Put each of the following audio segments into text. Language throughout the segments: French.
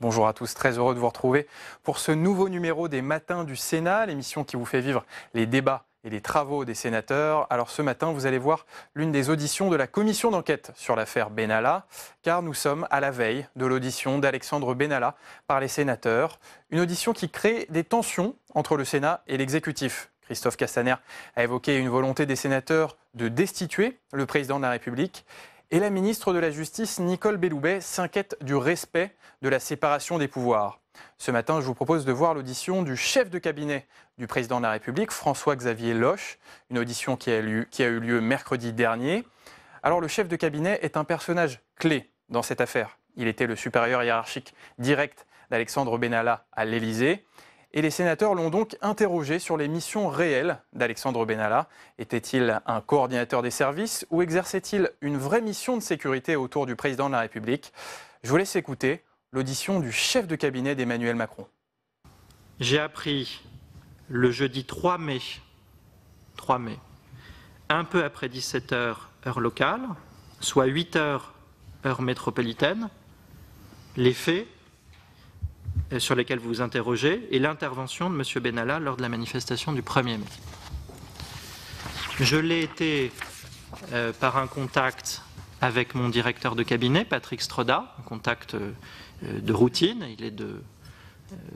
Bonjour à tous, très heureux de vous retrouver pour ce nouveau numéro des Matins du Sénat, l'émission qui vous fait vivre les débats et les travaux des sénateurs. Alors ce matin, vous allez voir l'une des auditions de la commission d'enquête sur l'affaire Benalla, car nous sommes à la veille de l'audition d'Alexandre Benalla par les sénateurs. Une audition qui crée des tensions entre le Sénat et l'exécutif. Christophe Castaner a évoqué une volonté des sénateurs de destituer le président de la République. Et la ministre de la Justice, Nicole Belloubet, s'inquiète du respect de la séparation des pouvoirs. Ce matin, je vous propose de voir l'audition du chef de cabinet du président de la République, François-Xavier Loche, une audition qui a eu lieu mercredi dernier. Alors, le chef de cabinet est un personnage clé dans cette affaire. Il était le supérieur hiérarchique direct d'Alexandre Benalla à l'Élysée. Et les sénateurs l'ont donc interrogé sur les missions réelles d'Alexandre Benalla. Était-il un coordinateur des services ou exerçait-il une vraie mission de sécurité autour du président de la République? Je vous laisse écouter l'audition du chef de cabinet d'Emmanuel Macron. J'ai appris le jeudi 3 mai, un peu après 17h heure locale, soit 8h heure métropolitaine, les faits sur lesquels vous vous interrogez, et l'intervention de M. Benalla lors de la manifestation du 1er mai. Je l'ai été par un contact avec mon directeur de cabinet, Patrick Stroda, un contact de routine. Il est de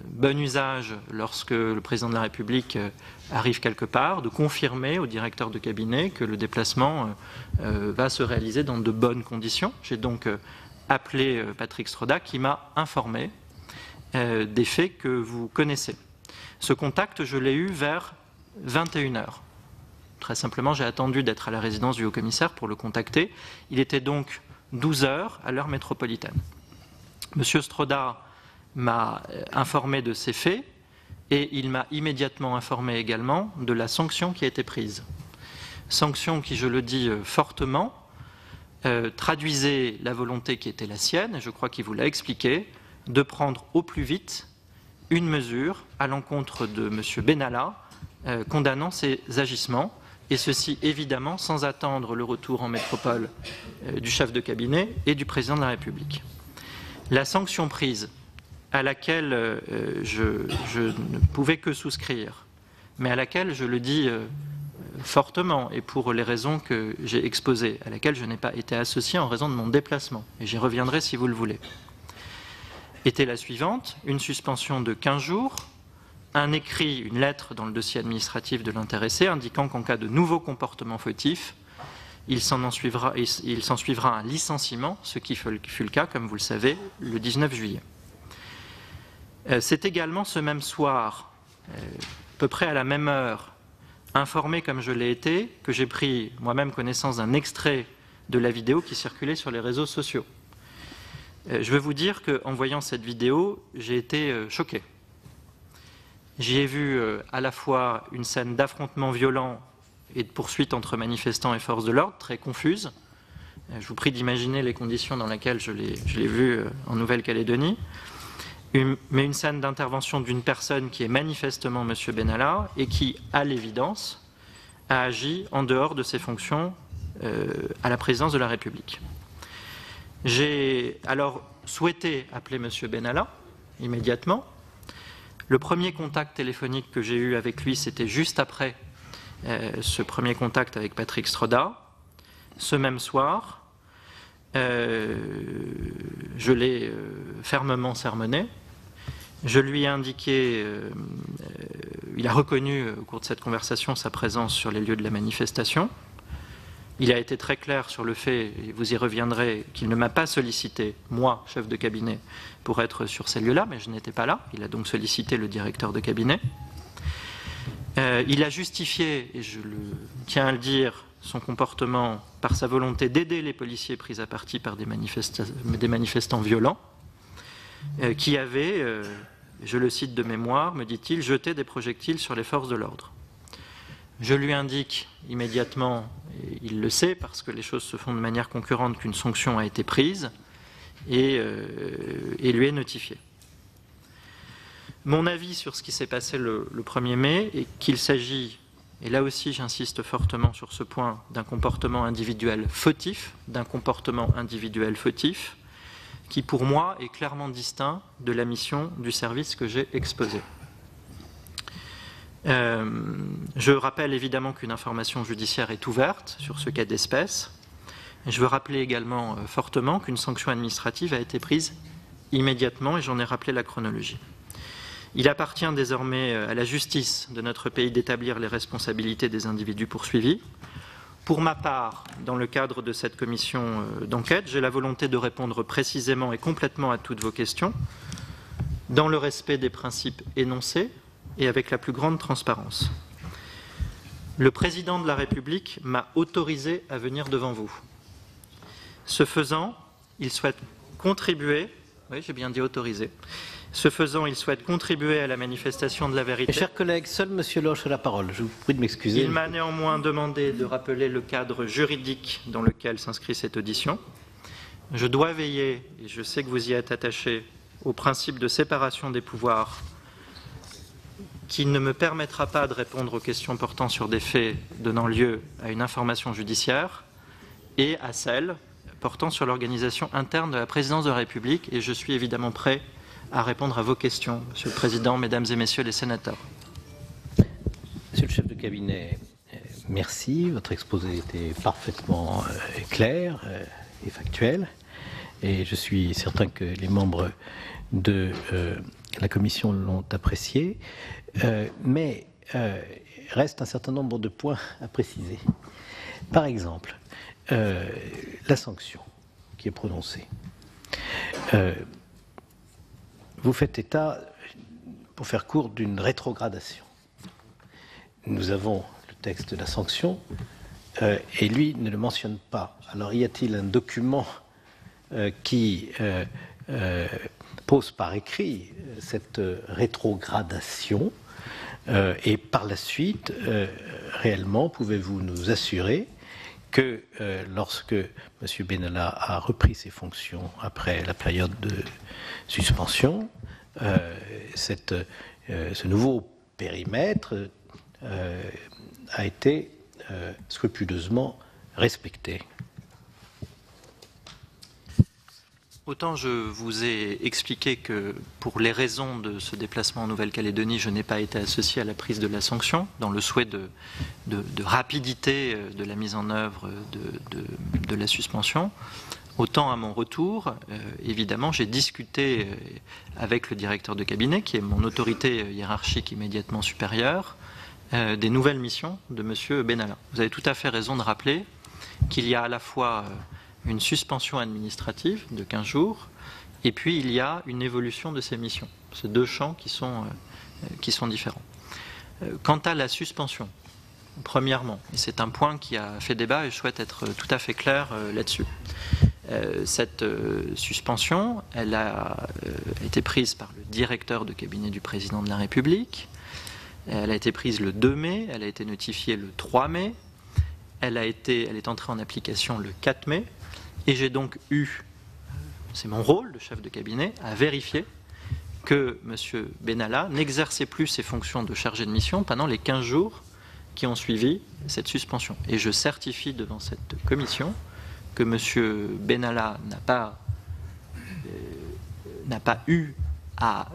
bon usage lorsque le président de la République arrive quelque part, de confirmer au directeur de cabinet que le déplacement va se réaliser dans de bonnes conditions. J'ai donc appelé Patrick Stroda qui m'a informé des faits que vous connaissez. Ce contact, je l'ai eu vers 21h. Très simplement, j'ai attendu d'être à la résidence du haut-commissaire pour le contacter. Il était donc 12h à l'heure métropolitaine. Monsieur Stroda m'a informé de ces faits et il m'a immédiatement informé également de la sanction qui a été prise. Sanction qui, je le dis fortement, traduisait la volonté qui était la sienne, et je crois qu'il vous l'a expliqué, de prendre au plus vite une mesure à l'encontre de M. Benalla condamnant ses agissements, et ceci évidemment sans attendre le retour en métropole du chef de cabinet et du président de la République. La sanction prise, à laquelle je ne pouvais que souscrire, mais à laquelle, je le dis fortement et pour les raisons que j'ai exposées, à laquelle je n'ai pas été associé en raison de mon déplacement, et j'y reviendrai si vous le voulez, était la suivante: une suspension de 15 jours, un écrit, une lettre dans le dossier administratif de l'intéressé indiquant qu'en cas de nouveau comportement fautif, il s'en suivra un licenciement, ce qui fut le cas, comme vous le savez, le 19 juillet. C'est également ce même soir, à peu près à la même heure, informé comme je l'ai été, que j'ai pris moi-même connaissance d'un extrait de la vidéo qui circulait sur les réseaux sociaux. Je veux vous dire qu'en voyant cette vidéo, j'ai été choqué. J'y ai vu à la fois une scène d'affrontement violent et de poursuite entre manifestants et forces de l'ordre, très confuse. Je vous prie d'imaginer les conditions dans lesquelles je l'ai vu en Nouvelle-Calédonie. Mais une scène d'intervention d'une personne qui est manifestement M. Benalla et qui, à l'évidence, a agi en dehors de ses fonctions à la présidence de la République. J'ai alors souhaité appeler M. Benalla immédiatement. Le premier contact téléphonique que j'ai eu avec lui, c'était juste après ce premier contact avec Patrick Stroda. Ce même soir, je l'ai fermement sermonné. Je lui ai indiqué, il a reconnu au cours de cette conversation sa présence sur les lieux de la manifestation. Il a été très clair sur le fait, et vous y reviendrez, qu'il ne m'a pas sollicité, moi, chef de cabinet, pour être sur ces lieux-là, mais je n'étais pas là. Il a donc sollicité le directeur de cabinet. Il a justifié, et je tiens à le dire, son comportement par sa volonté d'aider les policiers pris à partie par des manifestants violents, qui avaient, je le cite de mémoire, me dit-il, jeté des projectiles sur les forces de l'ordre. Je lui indique immédiatement, et il le sait parce que les choses se font de manière concurrente, qu'une sanction a été prise et lui est notifiée. Mon avis sur ce qui s'est passé le 1er mai est qu'il s'agit, et là aussi j'insiste fortement sur ce point, d'un comportement individuel fautif, qui pour moi est clairement distinct de la mission du service que j'ai exposée. Je rappelle évidemment qu'une information judiciaire est ouverte sur ce cas d'espèce. Je veux rappeler également fortement qu'une sanction administrative a été prise immédiatement et j'en ai rappelé la chronologie. Il appartient désormais à la justice de notre pays d'établir les responsabilités des individus poursuivis. Pour ma part, dans le cadre de cette commission d'enquête, j'ai la volonté de répondre précisément et complètement à toutes vos questions, dans le respect des principes énoncés et avec la plus grande transparence. Le président de la République m'a autorisé à venir devant vous. Ce faisant, il souhaite contribuer, oui, j'ai bien dit autorisé. Ce faisant, il souhaite contribuer à la manifestation de la vérité. Mes chers collègues, seul M. Loche a la parole. Je vous prie de m'excuser. Il m'a néanmoins demandé de rappeler le cadre juridique dans lequel s'inscrit cette audition. Je dois veiller, et je sais que vous y êtes attaché, au principe de séparation des pouvoirs qui ne me permettra pas de répondre aux questions portant sur des faits donnant lieu à une information judiciaire et à celles portant sur l'organisation interne de la présidence de la République. Et je suis évidemment prêt à répondre à vos questions, Monsieur le Président, Mesdames et Messieurs les sénateurs. Monsieur le chef de cabinet, merci. Votre exposé était parfaitement clair et factuel. Et je suis certain que les membres de la commission l'ont apprécié. Mais reste un certain nombre de points à préciser. Par exemple, la sanction qui est prononcée. Vous faites état, pour faire court, d'une rétrogradation. Nous avons le texte de la sanction et lui ne le mentionne pas. Alors y a-t-il un document qui pose par écrit cette rétrogradation et par la suite, réellement, pouvez-vous nous assurer que lorsque M. Benalla a repris ses fonctions après la période de suspension, ce nouveau périmètre a été scrupuleusement respecté? Autant je vous ai expliqué que pour les raisons de ce déplacement en Nouvelle-Calédonie, je n'ai pas été associé à la prise de la sanction, dans le souhait de rapidité de la mise en œuvre de la suspension. Autant à mon retour, évidemment, j'ai discuté avec le directeur de cabinet, qui est mon autorité hiérarchique immédiatement supérieure, des nouvelles missions de M. Benalla. Vous avez tout à fait raison de rappeler qu'il y a à la fois une suspension administrative de 15 jours, et puis il y a une évolution de ces missions. C'est deux champs qui sont différents. Quant à la suspension, premièrement, et c'est un point qui a fait débat et je souhaite être tout à fait clair là-dessus, cette suspension, elle a été prise par le directeur de cabinet du président de la République, elle a été prise le 2 mai, elle a été notifiée le 3 mai, elle est entrée en application le 4 mai, et j'ai donc eu, c'est mon rôle de chef de cabinet, à vérifier que M. Benalla n'exerçait plus ses fonctions de chargé de mission pendant les 15 jours qui ont suivi cette suspension. Et je certifie devant cette commission que M. Benalla n'a pas eu à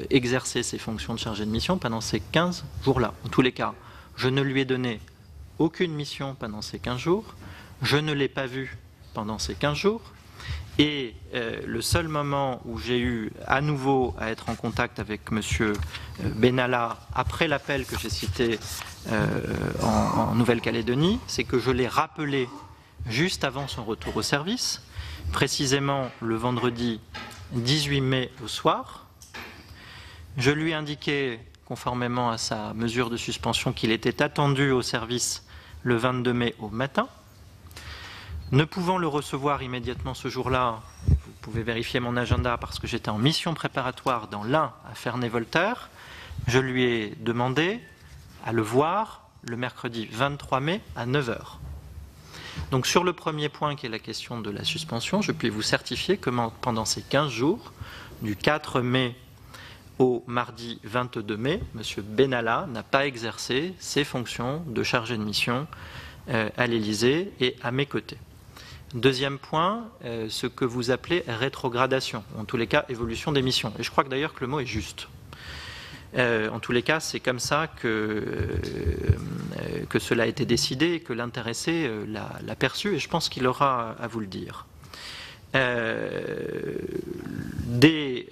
exercer ses fonctions de chargé de mission pendant ces 15 jours-là. En tous les cas, je ne lui ai donné aucune mission pendant ces 15 jours, je ne l'ai pas vu pendant ces 15 jours, et le seul moment où j'ai eu à nouveau à être en contact avec M. Benalla, après l'appel que j'ai cité en Nouvelle-Calédonie, c'est que je l'ai rappelé juste avant son retour au service, précisément le vendredi 18 mai au soir. Je lui ai indiqué, conformément à sa mesure de suspension, qu'il était attendu au service le 22 mai au matin. Ne pouvant le recevoir immédiatement ce jour-là, vous pouvez vérifier mon agenda parce que j'étais en mission préparatoire dans l'Ain à Ferney-Voltaire, je lui ai demandé à le voir le mercredi 23 mai à 9 h. Donc sur le premier point qui est la question de la suspension, je puis vous certifier que pendant ces 15 jours, du 4 mai au mardi 22 mai, M. Benalla n'a pas exercé ses fonctions de chargé de mission à l'Élysée et à mes côtés. Deuxième point, ce que vous appelez rétrogradation, en tous les cas évolution des missions. Et je crois que d'ailleurs que le mot est juste. En tous les cas, c'est comme ça que cela a été décidé et que l'intéressé l'a perçu, et je pense qu'il aura à vous le dire. Dès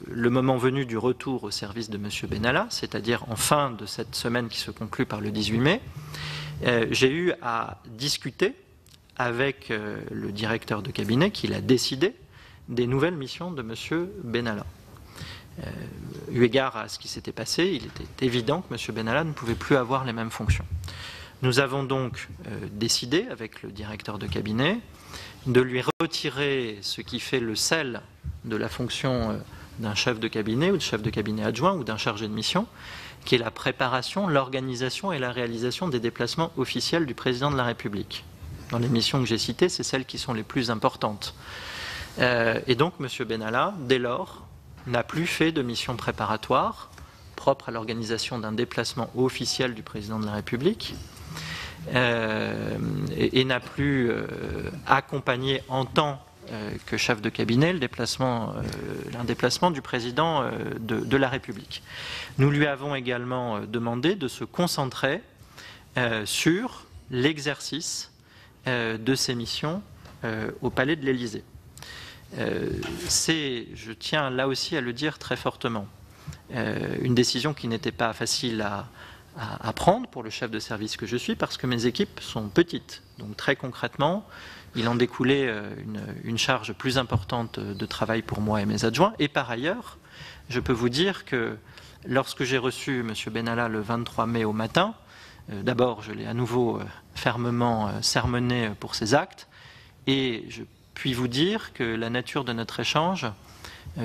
le moment venu du retour au service de M. Benalla, c'est-à-dire en fin de cette semaine qui se conclut par le 18 mai, j'ai eu à discuter avec le directeur de cabinet qui a décidé des nouvelles missions de M. Benalla. Eu égard à ce qui s'était passé, il était évident que M. Benalla ne pouvait plus avoir les mêmes fonctions. Nous avons donc décidé avec le directeur de cabinet de lui retirer ce qui fait le sel de la fonction d'un chef de cabinet ou de chef de cabinet adjoint ou d'un chargé de mission, qui est la préparation, l'organisation et la réalisation des déplacements officiels du président de la République. Dans les missions que j'ai citées, c'est celles qui sont les plus importantes. Et donc, M. Benalla, dès lors, n'a plus fait de mission préparatoire propre à l'organisation d'un déplacement officiel du président de la République et n'a plus accompagné en tant que chef de cabinet un déplacement du président de la République. Nous lui avons également demandé de se concentrer sur l'exercice de ses missions au Palais de l'Élysée. C'est, je tiens là aussi à le dire très fortement, une décision qui n'était pas facile à prendre pour le chef de service que je suis, parce que mes équipes sont petites. Donc très concrètement, il en découlait une charge plus importante de travail pour moi et mes adjoints. Et par ailleurs, je peux vous dire que lorsque j'ai reçu M. Benalla le 23 mai au matin, d'abord je l'ai à nouveau fermement sermonné pour ses actes, et je puis vous dire que la nature de notre échange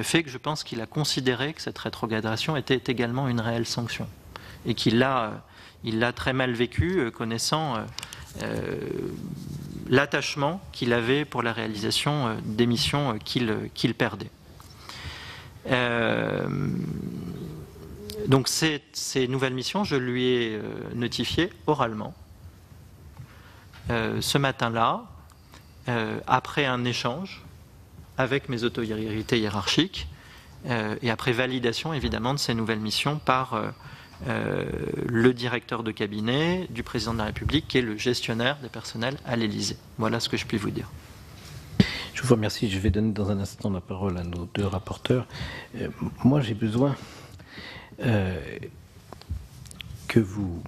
fait que je pense qu'il a considéré que cette rétrogradation était également une réelle sanction et qu'il l'a très mal vécu, connaissant l'attachement qu'il avait pour la réalisation des missions qu'il perdait. Donc ces nouvelles missions, je lui ai notifié oralement ce matin-là, après un échange avec mes autorités hiérarchiques et après validation évidemment de ces nouvelles missions par le directeur de cabinet du président de la République qui est le gestionnaire des personnels à l'Élysée. Voilà ce que je puis vous dire. Je vous remercie. Je vais donner dans un instant la parole à nos deux rapporteurs. Moi, j'ai besoin que vous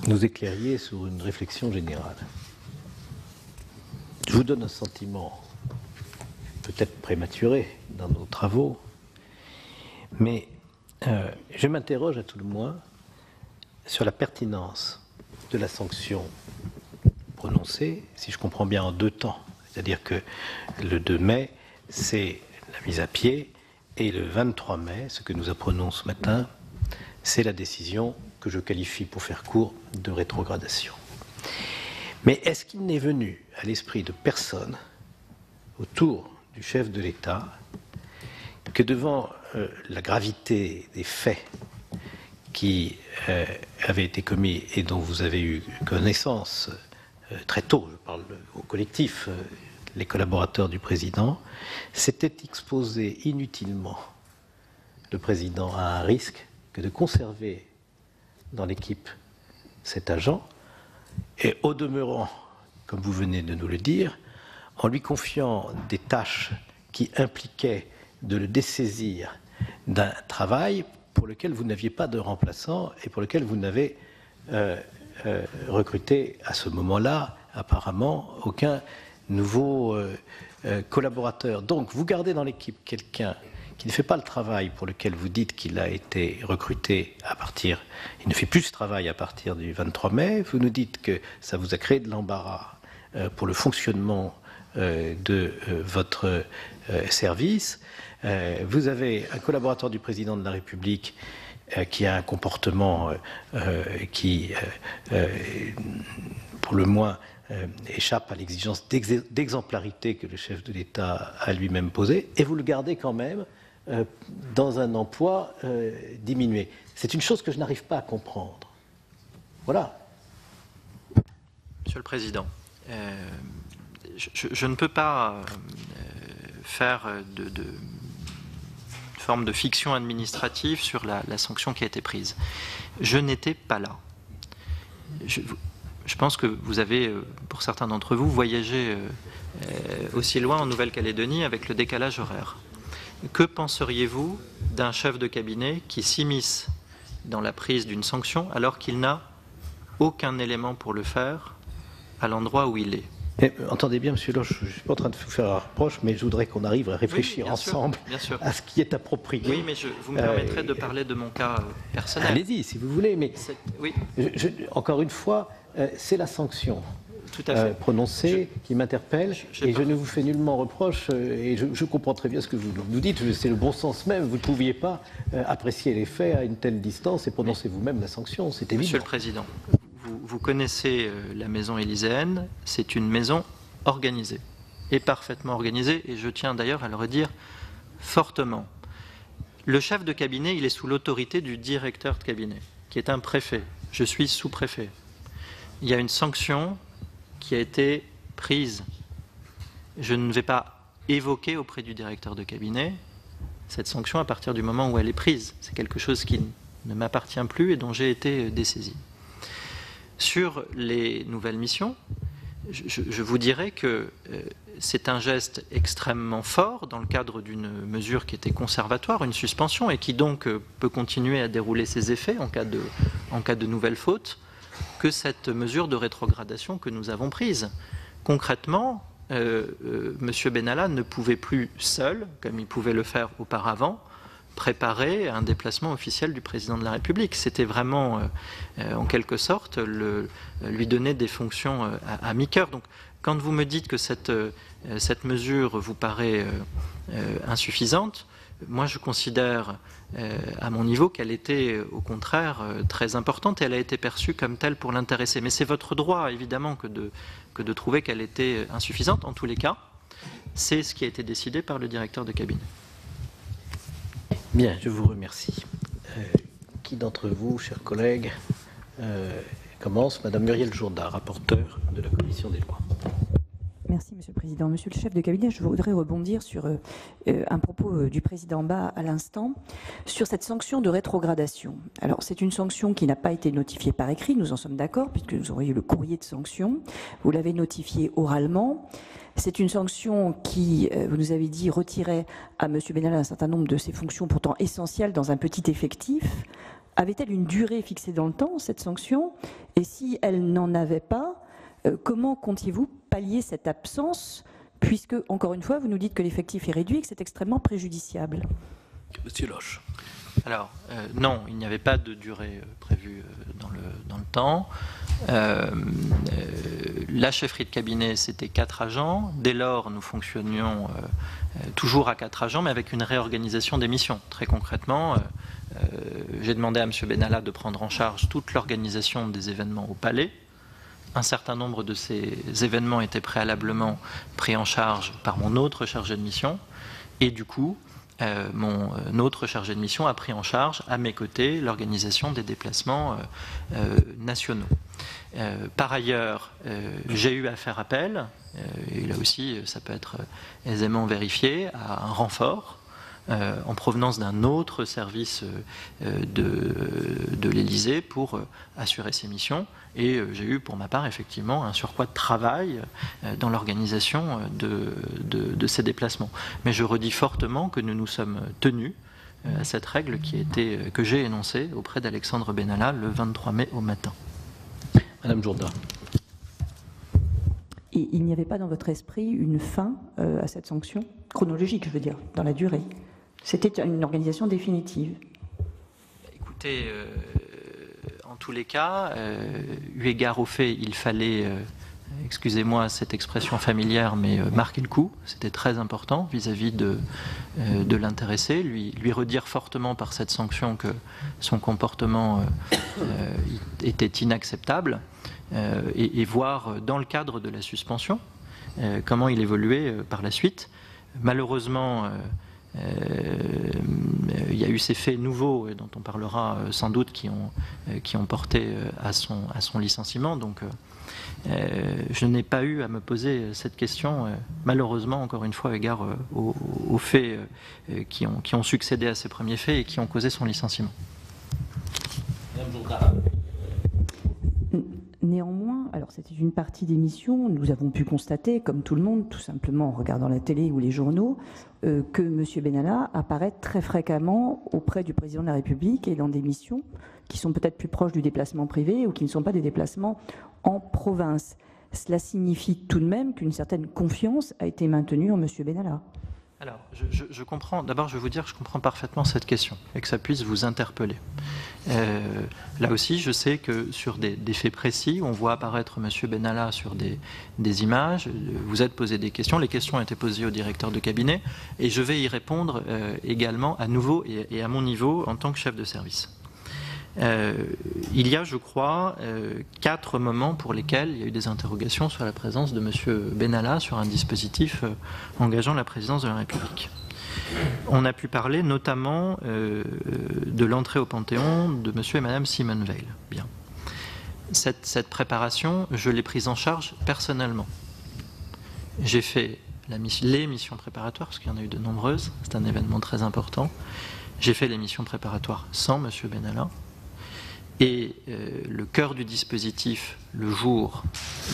nous éclairiez sur une réflexion générale. Je vous donne un sentiment peut-être prématuré dans nos travaux, mais je m'interroge à tout le moins sur la pertinence de la sanction prononcée, si je comprends bien, en deux temps. C'est-à-dire que le 2 mai, c'est la mise à pied, et le 23 mai, ce que nous apprenons ce matin, c'est la décision que je qualifie, pour faire court, de rétrogradation. Mais est-ce qu'il n'est venu à l'esprit de personne, autour du chef de l'État, que devant la gravité des faits qui avaient été commis et dont vous avez eu connaissance très tôt, je parle au collectif, les collaborateurs du président, s'était exposé inutilement le président à un risque que de conserver dans l'équipe cet agent, et au demeurant, comme vous venez de nous le dire, en lui confiant des tâches qui impliquaient de le dessaisir d'un travail pour lequel vous n'aviez pas de remplaçant et pour lequel vous n'avez recruté à ce moment-là apparemment aucun nouveau collaborateur. Donc vous gardez dans l'équipe quelqu'un qui ne fait pas le travail pour lequel vous dites qu'il a été recruté il ne fait plus ce travail à partir du 23 mai, vous nous dites que ça vous a créé de l'embarras pour le fonctionnement de votre service. Vous avez un collaborateur du président de la République qui a un comportement qui, pour le moins, échappe à l'exigence d'exemplarité que le chef de l'État a lui-même posée, et vous le gardez quand même dans un emploi diminué. C'est une chose que je n'arrive pas à comprendre. Voilà. Monsieur le Président, je ne peux pas faire de forme de fiction administrative sur la sanction qui a été prise. Je n'étais pas là. Je pense que vous avez, pour certains d'entre vous, voyagé aussi loin en Nouvelle-Calédonie avec le décalage horaire. Que penseriez-vous d'un chef de cabinet qui s'immisce dans la prise d'une sanction alors qu'il n'a aucun élément pour le faire à l'endroit où il est? Entendez bien, Monsieur Loche, je ne suis pas en train de vous faire un reproche, mais je voudrais qu'on arrive à réfléchir ensemble à ce qui est approprié. Oui, mais vous me permettrez de parler de mon cas personnel. Allez-y, si vous voulez, mais oui. Encore une fois, c'est la sanction tout à fait. Prononcée qui m'interpelle, et je ne vous fais nullement reproche, et je comprends très bien ce que vous nous dites, c'est le bon sens même, vous ne pouviez pas apprécier les faits à une telle distance et prononcer vous-même la sanction, c'est évident. Monsieur le Président, vous connaissez la maison élyséenne, c'est une maison organisée, et parfaitement organisée, et je tiens d'ailleurs à le redire fortement. Le chef de cabinet, il est sous l'autorité du directeur de cabinet, qui est un préfet. Je suis sous-préfet. Il y a une sanction qui a été prise. Je ne vais pas évoquer auprès du directeur de cabinet cette sanction à partir du moment où elle est prise. C'est quelque chose qui ne m'appartient plus et dont j'ai été dessaisi. Sur les nouvelles missions, je vous dirais que c'est un geste extrêmement fort dans le cadre d'une mesure qui était conservatoire, une suspension, et qui donc peut continuer à dérouler ses effets en cas de nouvelles fautes, que cette mesure de rétrogradation que nous avons prise. Concrètement, M. Benalla ne pouvait plus seul, comme il pouvait le faire auparavant, préparer un déplacement officiel du président de la République. C'était vraiment, en quelque sorte, lui donner des fonctions à mi-cœur. Donc, quand vous me dites que cette mesure vous paraît insuffisante, moi je considère à mon niveau qu'elle était au contraire très importante et elle a été perçue comme telle pour l'intéresser. Mais c'est votre droit évidemment que de trouver qu'elle était insuffisante. En tous les cas, c'est ce qui a été décidé par le directeur de cabinet. Bien, je vous remercie. Qui d'entre vous, chers collègues, commence? Madame Muriel Jourda, rapporteure de la Commission des lois. Merci, Monsieur le Président. Monsieur le chef de cabinet, je voudrais rebondir sur un propos du Président Bas à l'instant, sur cette sanction de rétrogradation. Alors, c'est une sanction qui n'a pas été notifiée par écrit, nous en sommes d'accord, puisque nous aurions eu le courrier de sanction. Vous l'avez notifié oralement. C'est une sanction qui, vous nous avez dit, retirait à M. Benalla un certain nombre de ses fonctions pourtant essentielles dans un petit effectif. Avait-elle une durée fixée dans le temps, cette sanction? Et si elle n'en avait pas, comment comptiez-vous pallier cette absence, puisque, encore une fois, vous nous dites que l'effectif est réduit et que c'est extrêmement préjudiciable? Monsieur Loche. Alors, non, il n'y avait pas de durée prévue dans le temps. La chefferie de cabinet, c'était 4 agents. Dès lors, nous fonctionnions toujours à 4 agents, mais avec une réorganisation des missions. Très concrètement, j'ai demandé à M. Benalla de prendre en charge toute l'organisation des événements au Palais. Un certain nombre de ces événements étaient préalablement pris en charge par mon autre chargé de mission. Et du coup, mon autre chargé de mission a pris en charge, à mes côtés, l'organisation des déplacements nationaux. Par ailleurs, j'ai eu à faire appel, et là aussi ça peut être aisément vérifié, à un renfort en provenance d'un autre service de l'Élysée pour assurer ces missions. Et j'ai eu pour ma part effectivement un surcroît de travail dans l'organisation de ces déplacements. Mais je redis fortement que nous nous sommes tenus à cette règle que j'ai énoncée auprès d'Alexandre Benalla le 23 mai au matin. Madame Jourda. Et il n'y avait pas dans votre esprit une fin à cette sanction, chronologique je veux dire, dans la durée? C'était une organisation définitive? Écoutez, en tous les cas, eu égard au fait, il fallait, excusez-moi cette expression familière, mais marquer le coup. C'était très important vis-à-vis de l'intéressé, lui redire fortement par cette sanction que son comportement était inacceptable et voir dans le cadre de la suspension comment il évoluait par la suite. Malheureusement, il y a eu ces faits nouveaux, et dont on parlera sans doute, qui ont porté à son licenciement. Donc, je n'ai pas eu à me poser cette question, malheureusement, encore une fois, égard aux faits qui ont succédé à ces premiers faits et qui ont causé son licenciement. Néanmoins, alors c'était une partie des missions, nous avons pu constater, comme tout le monde, tout simplement en regardant la télé ou les journaux, que M. Benalla apparaît très fréquemment auprès du président de la République et dans des missions qui sont peut-être plus proches du déplacement privé ou qui ne sont pas des déplacements en province. Cela signifie tout de même qu'une certaine confiance a été maintenue en M. Benalla. Alors, je comprends. D'abord, je vais vous dire que je comprends parfaitement cette question et que ça puisse vous interpeller. Là aussi, je sais que sur des faits précis, on voit apparaître M. Benalla sur des images. Vous êtes posé des questions. Les questions ont été posées au directeur de cabinet et je vais y répondre également à nouveau et à mon niveau en tant que chef de service. Il y a, je crois, 4 moments pour lesquels il y a eu des interrogations sur la présence de M. Benalla sur un dispositif engageant la présidence de la République. On a pu parler notamment de l'entrée au Panthéon de M. et Mme Simone Veil. Bien. Cette préparation, je l'ai prise en charge personnellement. J'ai fait les missions préparatoires, parce qu'il y en a eu de nombreuses, c'est un événement très important. J'ai fait les missions préparatoires sans M. Benalla. Et le cœur du dispositif, le jour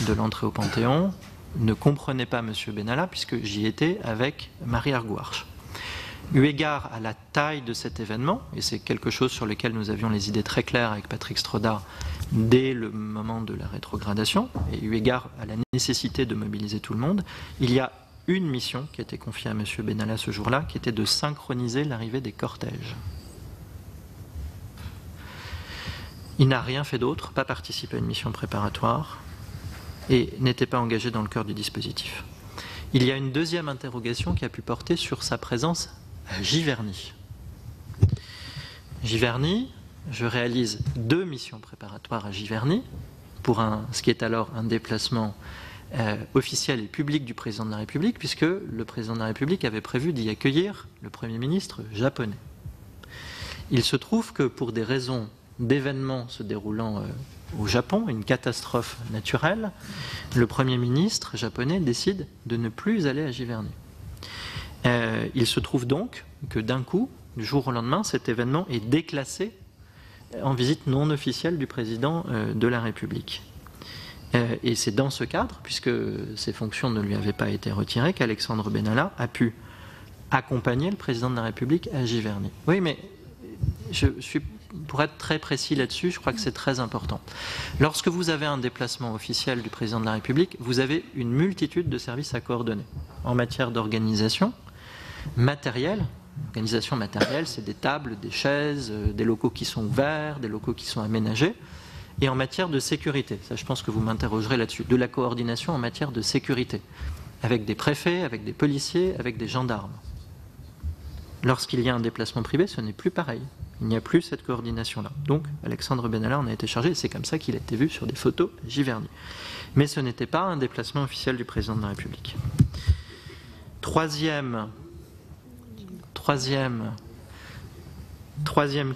de l'entrée au Panthéon, ne comprenait pas M. Benalla, puisque j'y étais avec Marie Argouarch. Eu égard à la taille de cet événement, et c'est quelque chose sur lequel nous avions les idées très claires avec Patrick Stroda dès le moment de la rétrogradation, et eu égard à la nécessité de mobiliser tout le monde, il y a une mission qui a été confiée à M. Benalla ce jour-là, qui était de synchroniser l'arrivée des cortèges. Il n'a rien fait d'autre, pas participé à une mission préparatoire et n'était pas engagé dans le cœur du dispositif. Il y a une deuxième interrogation qui a pu porter sur sa présence à Giverny. Giverny, je réalise 2 missions préparatoires à Giverny pour ce qui est alors un déplacement officiel et public du président de la République, puisque le président de la République avait prévu d'y accueillir le Premier ministre japonais. Il se trouve que pour des raisons d'événements se déroulant au Japon, une catastrophe naturelle, le Premier ministre japonais décide de ne plus aller à Giverny. Il se trouve donc que d'un coup, du jour au lendemain, cet événement est déclassé en visite non officielle du président de la République. Et c'est dans ce cadre, puisque ses fonctions ne lui avaient pas été retirées, qu'Alexandre Benalla a pu accompagner le président de la République à Giverny. Oui, mais pour être très précis là-dessus, je crois que c'est très important. Lorsque vous avez un déplacement officiel du président de la République, vous avez une multitude de services à coordonner. En matière d'organisation matérielle, organisation matérielle, c'est des tables, des chaises, des locaux qui sont ouverts, des locaux qui sont aménagés. Et en matière de sécurité, ça je pense que vous m'interrogerez là-dessus, de la coordination en matière de sécurité, avec des préfets, avec des policiers, avec des gendarmes. Lorsqu'il y a un déplacement privé, ce n'est plus pareil. Il n'y a plus cette coordination-là. Donc, Alexandre Benalla en a été chargé, et c'est comme ça qu'il a été vu sur des photos à Giverny. Mais ce n'était pas un déplacement officiel du président de la République. Troisième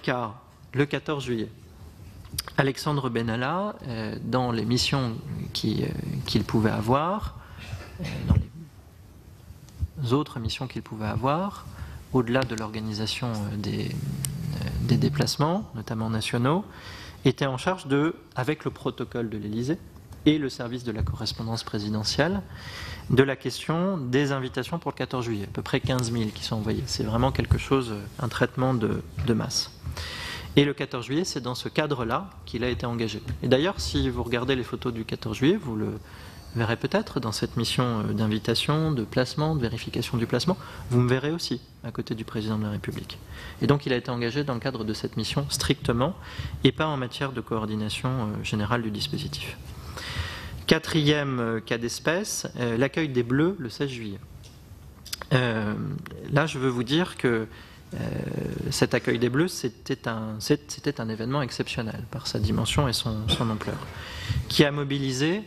cas, le 14 juillet. Alexandre Benalla, dans les missions qu'il pouvait avoir, dans les autres missions qu'il pouvait avoir, au-delà de l'organisation des déplacements, notamment nationaux, était en charge avec le protocole de l'Élysée et le service de la correspondance présidentielle, de la question des invitations pour le 14 juillet. À peu près 15 000 qui sont envoyées. C'est vraiment quelque chose, un traitement de masse. Et le 14 juillet, c'est dans ce cadre-là qu'il a été engagé. Et d'ailleurs, si vous regardez les photos du 14 juillet, vous le verrez peut-être dans cette mission d'invitation, de placement, de vérification du placement, vous me verrez aussi à côté du président de la République. Et donc il a été engagé dans le cadre de cette mission strictement et pas en matière de coordination générale du dispositif. Quatrième cas d'espèce, l'accueil des Bleus le 16 juillet. Là, je veux vous dire que cet accueil des Bleus, c'était un événement exceptionnel par sa dimension et son ampleur, qui a mobilisé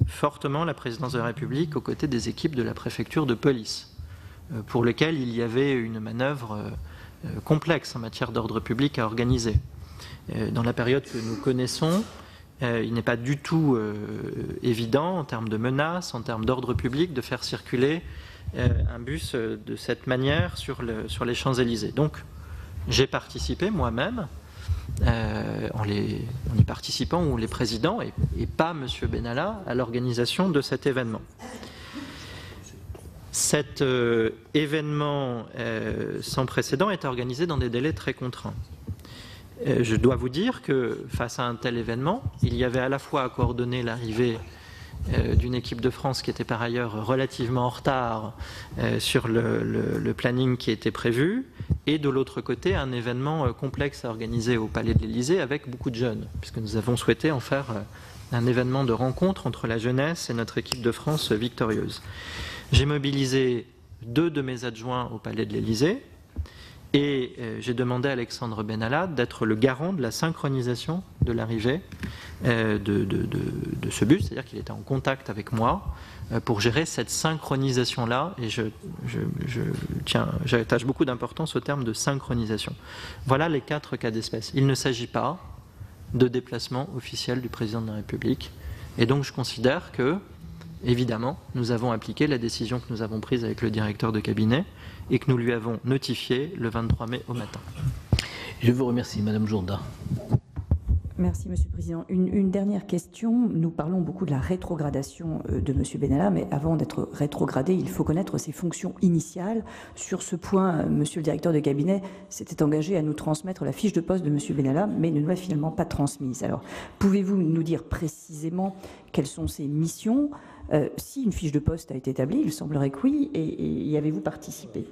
fortement la présidence de la République aux côtés des équipes de la préfecture de police. pour lequel il y avait une manœuvre complexe en matière d'ordre public à organiser. Dans la période que nous connaissons, il n'est pas du tout évident, en termes de menaces, en termes d'ordre public, de faire circuler un bus de cette manière sur les Champs-Élysées. Donc, j'ai participé moi-même, en y participant, ou les présidents, et pas M. Benalla, à l'organisation de cet événement. Cet événement sans précédent est organisé dans des délais très contraints. Je dois vous dire que face à un tel événement, il y avait à la fois à coordonner l'arrivée d'une équipe de France qui était par ailleurs relativement en retard sur le planning qui était prévu, et de l'autre côté un événement complexe à organiser au Palais de l'Élysée avec beaucoup de jeunes, puisque nous avons souhaité en faire un événement de rencontre entre la jeunesse et notre équipe de France victorieuse. J'ai mobilisé 2 de mes adjoints au Palais de l'Élysée, et j'ai demandé à Alexandre Benalla d'être le garant de la synchronisation de l'arrivée de ce bus, c'est-à-dire qu'il était en contact avec moi pour gérer cette synchronisation-là, et j'attache beaucoup d'importance au terme de synchronisation. Voilà les 4 cas d'espèce. Il ne s'agit pas de déplacement officiel du président de la République, et donc je considère que, évidemment, nous avons appliqué la décision que nous avons prise avec le directeur de cabinet et que nous lui avons notifié le 23 mai au matin. Je vous remercie, Madame Jourda. Merci, Monsieur le Président. Une dernière question. Nous parlons beaucoup de la rétrogradation de Monsieur Benalla, mais avant d'être rétrogradé, il faut connaître ses fonctions initiales. Sur ce point, Monsieur le directeur de cabinet s'était engagé à nous transmettre la fiche de poste de Monsieur Benalla, mais ne nous l'a finalement pas transmise. Alors, pouvez-vous nous dire précisément quelles sont ses missions ? Si une fiche de poste a été établie, il semblerait que oui, et y avez-vous participé?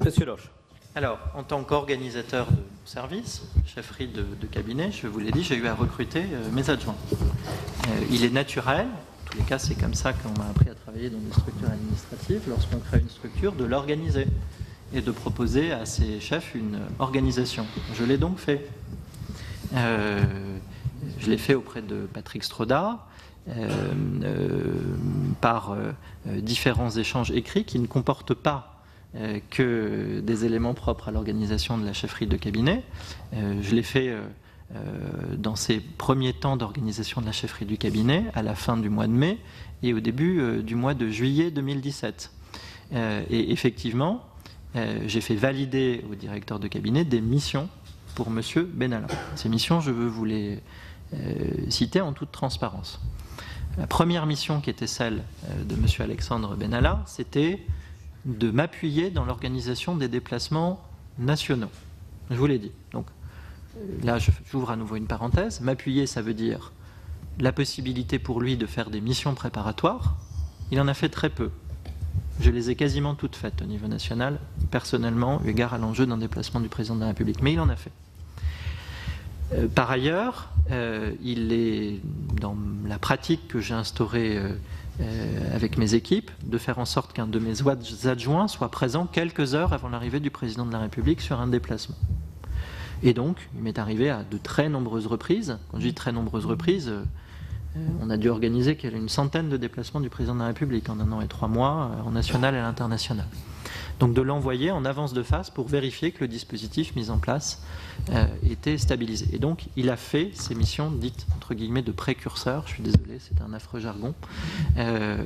Monsieur Loche. Alors, en tant qu'organisateur de service, chefferie de cabinet, je vous l'ai dit, j'ai eu à recruter mes adjoints. Il est naturel, en tous les cas c'est comme ça qu'on m'a appris à travailler dans des structures administratives, lorsqu'on crée une structure, de l'organiser et de proposer à ses chefs une organisation. Je l'ai donc fait. Je l'ai fait auprès de Patrick Stroda, par différents échanges écrits qui ne comportent pas que des éléments propres à l'organisation de la chefferie de cabinet. Je l'ai fait dans ces premiers temps d'organisation de la chefferie du cabinet, à la fin du mois de mai et au début du mois de juillet 2017. Et effectivement, j'ai fait valider au directeur de cabinet des missions pour M. Benalla. Ces missions, je veux vous les citer en toute transparence. La première mission, qui était celle de M. Alexandre Benalla, c'était de m'appuyer dans l'organisation des déplacements nationaux. Je vous l'ai dit. Donc là, j'ouvre à nouveau une parenthèse. M'appuyer, ça veut dire la possibilité pour lui de faire des missions préparatoires. Il en a fait très peu. Je les ai quasiment toutes faites au niveau national, personnellement, eu égard à l'enjeu d'un déplacement du président de la République. Mais il en a fait. Par ailleurs, il est dans la pratique que j'ai instaurée avec mes équipes, de faire en sorte qu'un de mes adjoints soit présent quelques heures avant l'arrivée du président de la République sur un déplacement. Et donc, il m'est arrivé à de très nombreuses reprises, quand je dis très nombreuses reprises, on a dû organiser une centaine de déplacements du président de la République en 1 an et 3 mois, en national et à l'international. Donc de l'envoyer en avance de phase pour vérifier que le dispositif mis en place était stabilisé. Et donc il a fait ces missions dites entre guillemets de précurseur, je suis désolé, c'est un affreux jargon,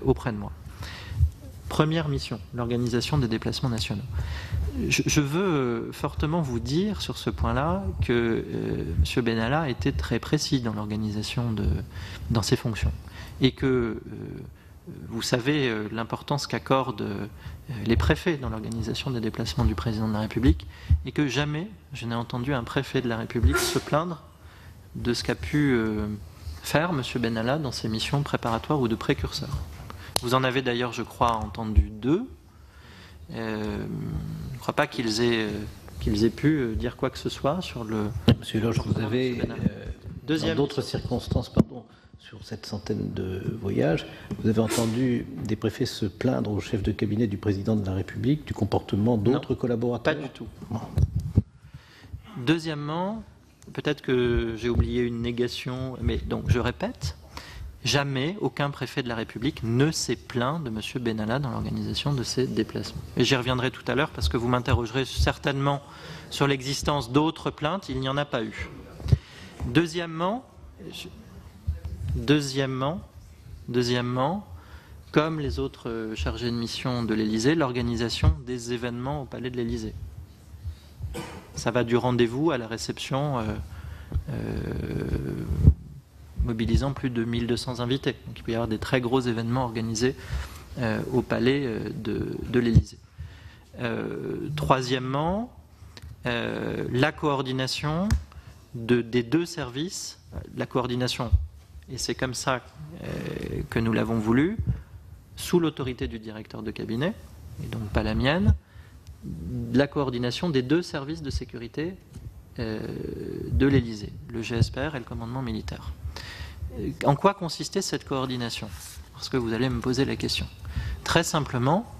auprès de moi. Première mission, l'organisation des déplacements nationaux. Je veux fortement vous dire sur ce point-là que M. Benalla était très précis dans l'organisation dans ses fonctions. Et que vous savez l'importance qu'accordent les préfets dans l'organisation des déplacements du président de la République, et que jamais je n'ai entendu un préfet de la République se plaindre de ce qu'a pu faire M. Benalla dans ses missions préparatoires ou de précurseurs. Vous en avez d'ailleurs, je crois, entendu 2. Je ne crois pas qu'ils aient pu dire quoi que ce soit sur le... Monsieur Loche, vous avez, dans d'autres circonstances, sur cette centaine de voyages, vous avez entendu des préfets se plaindre au chef de cabinet du président de la République du comportement d'autres collaborateurs? Pas du tout. Bon. Deuxièmement, peut-être que j'ai oublié une négation, mais donc je répète, Jamais aucun préfet de la République ne s'est plaint de M. Benalla dans l'organisation de ces déplacements. Et j'y reviendrai tout à l'heure parce que vous m'interrogerez certainement sur l'existence d'autres plaintes. Il n'y en a pas eu. Deuxièmement, comme les autres chargés de mission de l'Élysée, l'organisation des événements au Palais de l'Élysée. Ça va du rendez-vous à la réception mobilisant plus de 1200 invités. Donc il peut y avoir des très gros événements organisés au Palais de l'Élysée. Troisièmement, la coordination des deux services, la coordination, et c'est comme ça que nous l'avons voulu, sous l'autorité du directeur de cabinet, et donc pas la mienne, la coordination des deux services de sécurité de l'Élysée, le GSPR et le commandement militaire. En quoi consistait cette coordination? Parce que vous allez me poser la question. Très simplement,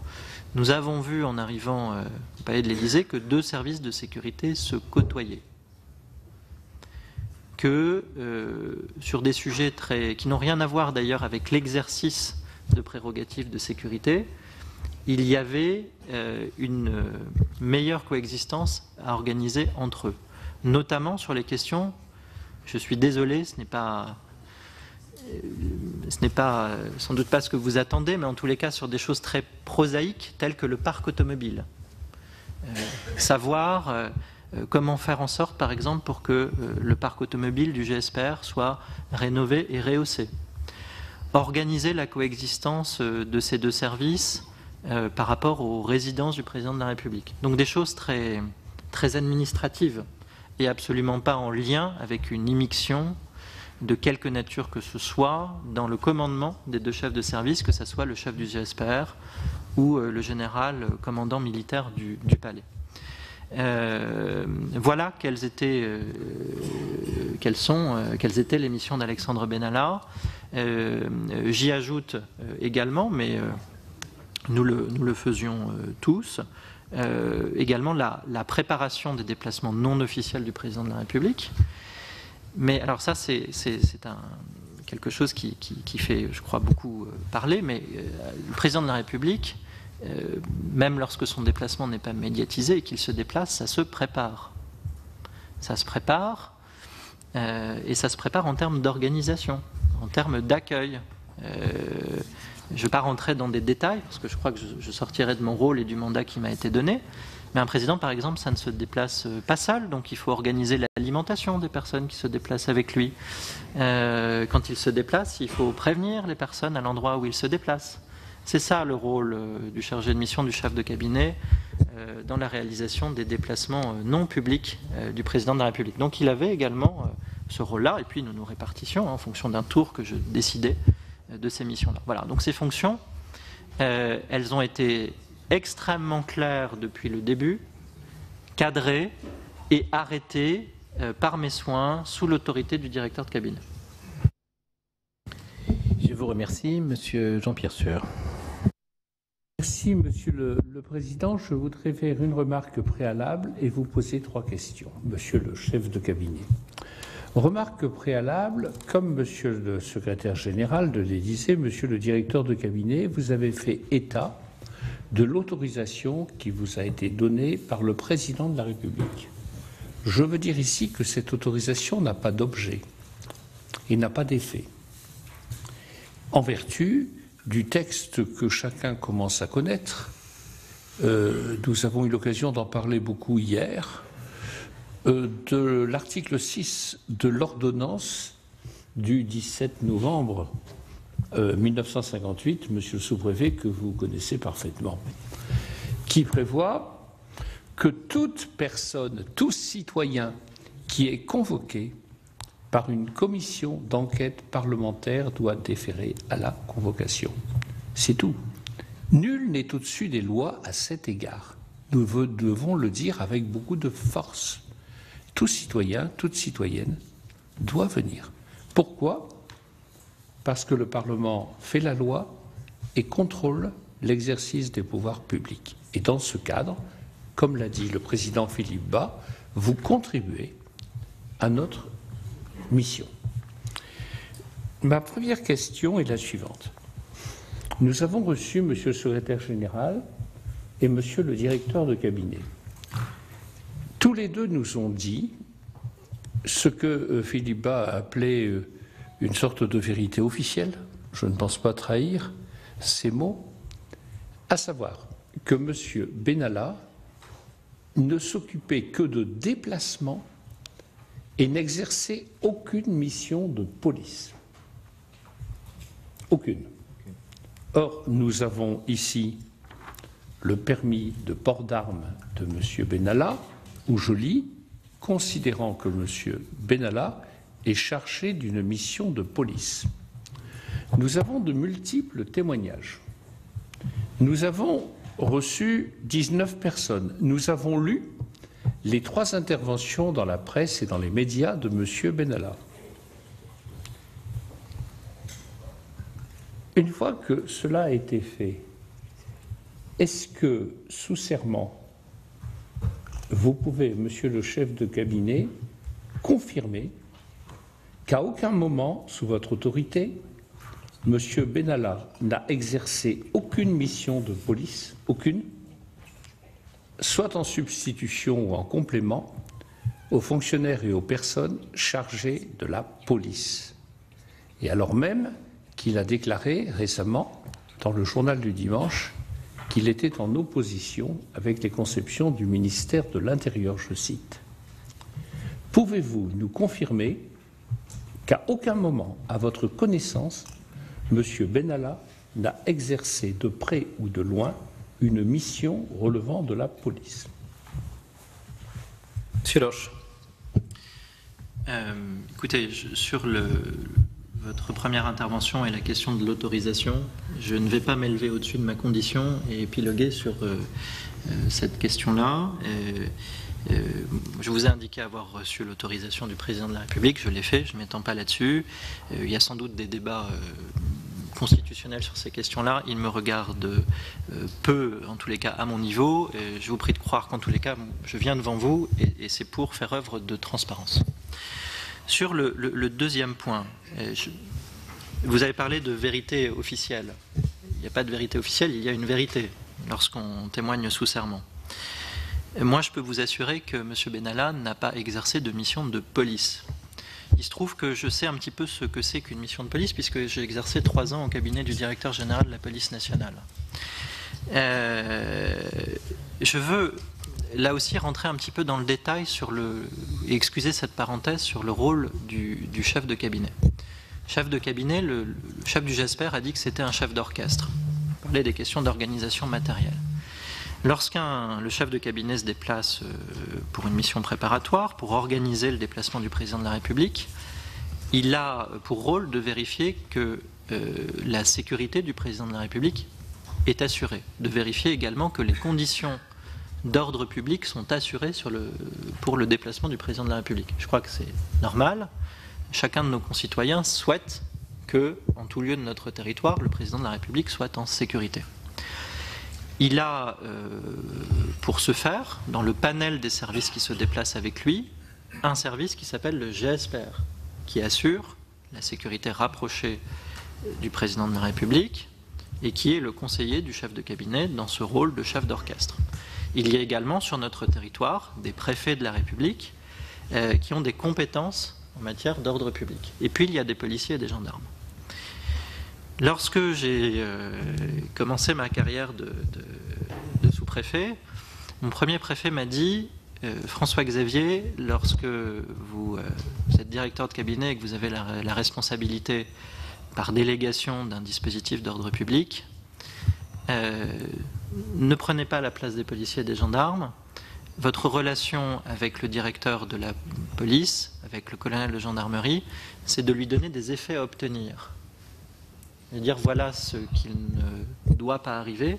nous avons vu en arrivant au Palais de l'Élysée que deux services de sécurité se côtoyaient. Que sur des sujets qui n'ont rien à voir d'ailleurs avec l'exercice de prérogatives de sécurité, il y avait une meilleure coexistence à organiser entre eux, notamment sur les questions, je suis désolé, ce n'est pas sans doute pas ce que vous attendez, mais en tous les cas sur des choses très prosaïques telles que le parc automobile. Savoir comment faire en sorte, par exemple, pour que le parc automobile du GSPR soit rénové et rehaussé. Organiser la coexistence de ces deux services par rapport aux résidences du président de la République. Donc des choses très, très administratives et absolument pas en lien avec une immixtion de quelque nature que ce soit dans le commandement des deux chefs de service, que ce soit le chef du GSPR ou le général commandant militaire du palais. Voilà quelles étaient les missions d'Alexandre Benalla. J'y ajoute également, mais nous le faisions tous, également la préparation des déplacements non officiels du président de la République. Mais alors ça, c'est quelque chose qui fait, je crois, beaucoup parler, mais le président de la République, même lorsque son déplacement n'est pas médiatisé et qu'il se déplace, ça se prépare. Ça se prépare, et ça se prépare en termes d'organisation, en termes d'accueil. Je ne vais pas rentrer dans des détails, parce que je crois que je sortirai de mon rôle et du mandat qui m'a été donné. Mais un président, par exemple, ça ne se déplace pas seul, donc il faut organiser l'alimentation des personnes qui se déplacent avec lui. Quand il se déplace, il faut prévenir les personnes à l'endroit où il se déplace. C'est ça le rôle du chargé de mission, du chef de cabinet, dans la réalisation des déplacements non publics du président de la République. Donc il avait également ce rôle-là, et puis nous nous répartissions en fonction d'un tour que je décidais de ces missions-là. Voilà, donc ces fonctions, elles ont été extrêmement claires depuis le début, cadrées et arrêtées par mes soins sous l'autorité du directeur de cabinet. Je vous remercie, Monsieur Jean-Pierre Sueur. Merci, Monsieur le Président. Je voudrais faire une remarque préalable et vous poser 3 questions, Monsieur le chef de cabinet. Remarque préalable, comme Monsieur le secrétaire général de l'Élysée, Monsieur le directeur de cabinet, vous avez fait état de l'autorisation qui vous a été donnée par le président de la République. Je veux dire ici que cette autorisation n'a pas d'objet et n'a pas d'effet. En vertu du texte que chacun commence à connaître, nous avons eu l'occasion d'en parler beaucoup hier, de l'article 6 de l'ordonnance du 17 novembre 1958, monsieur le sous-préfet, que vous connaissez parfaitement, qui prévoit que toute personne, tout citoyen qui est convoqué par une commission d'enquête parlementaire doit déférer à la convocation. C'est tout. Nul n'est au-dessus des lois à cet égard. Nous devons le dire avec beaucoup de force. Tout citoyen, toute citoyenne doit venir. Pourquoi ? Parce que le Parlement fait la loi et contrôle l'exercice des pouvoirs publics. Et dans ce cadre, comme l'a dit le président Philippe Bas, vous contribuez à notre mission. Ma première question est la suivante. Nous avons reçu Monsieur le secrétaire général et Monsieur le directeur de cabinet. Tous les deux nous ont dit ce que Philippe Bas a appelé une sorte de vérité officielle, je ne pense pas trahir ces mots, à savoir que M. Benalla ne s'occupait que de déplacements et n'exerçait aucune mission de police. Aucune. Or, nous avons ici le permis de port d'armes de M. Benalla, où je lis, considérant que M. Benalla est chargé d'une mission de police. Nous avons de multiples témoignages. Nous avons reçu 19 personnes. Nous avons lu les 3 interventions dans la presse et dans les médias de M. Benalla. Une fois que cela a été fait, est-ce que, sous serment, vous pouvez, monsieur le chef de cabinet, confirmer qu'à aucun moment, sous votre autorité, monsieur Benalla n'a exercé aucune mission de police, aucune, soit en substitution ou en complément, aux fonctionnaires et aux personnes chargées de la police. Et alors même qu'il a déclaré récemment, dans le journal du dimanche, qu'il était en opposition avec les conceptions du ministère de l'Intérieur, je cite. Pouvez-vous nous confirmer qu'à aucun moment, à votre connaissance, M. Benalla n'a exercé de près ou de loin une mission relevant de la police? Monsieur Loche. Écoutez, sur votre première intervention et la question de l'autorisation, je ne vais pas m'élever au-dessus de ma condition et épiloguer sur cette question-là. Je vous ai indiqué avoir reçu l'autorisation du président de la République, je l'ai fait, je ne m'étends pas là-dessus. Il y a sans doute des débats constitutionnels sur ces questions-là. Ils me regardent peu, en tous les cas, à mon niveau. Je vous prie de croire qu'en tous les cas, je viens devant vous et c'est pour faire œuvre de transparence. Sur le deuxième point, vous avez parlé de vérité officielle. Il n'y a pas de vérité officielle, il y a une vérité lorsqu'on témoigne sous serment. Moi, je peux vous assurer que M. Benalla n'a pas exercé de mission de police. Il se trouve que je sais un petit peu ce que c'est qu'une mission de police, puisque j'ai exercé 3 ans au cabinet du directeur général de la police nationale. Je veux là aussi rentrer un petit peu dans le détail sur et excuser cette parenthèse sur le rôle du chef de cabinet. Chef de cabinet, le chef du GESPER a dit que c'était un chef d'orchestre. On parlait des questions d'organisation matérielle. Le chef de cabinet se déplace pour une mission préparatoire, pour organiser le déplacement du président de la République, il a pour rôle de vérifier que la sécurité du président de la République est assurée, de vérifier également que les conditions d'ordre public sont assurées pour le déplacement du président de la République. Je crois que c'est normal. Chacun de nos concitoyens souhaite que, en tout lieu de notre territoire, le président de la République soit en sécurité. Il a, pour ce faire, dans le panel des services qui se déplacent avec lui, un service qui s'appelle le GESPER, qui assure la sécurité rapprochée du président de la République et qui est le conseiller du chef de cabinet dans ce rôle de chef d'orchestre. Il y a également sur notre territoire des préfets de la République qui ont des compétences en matière d'ordre public. Et puis il y a des policiers et des gendarmes. Lorsque j'ai commencé ma carrière de sous-préfet, mon premier préfet m'a dit François-Xavier, lorsque vous êtes directeur de cabinet et que vous avez la responsabilité par délégation d'un dispositif d'ordre public, ne prenez pas la place des policiers et des gendarmes. Votre relation avec le directeur de la police, avec le colonel de gendarmerie, c'est de lui donner des effets à obtenir. Et dire voilà ce qu'il ne doit pas arriver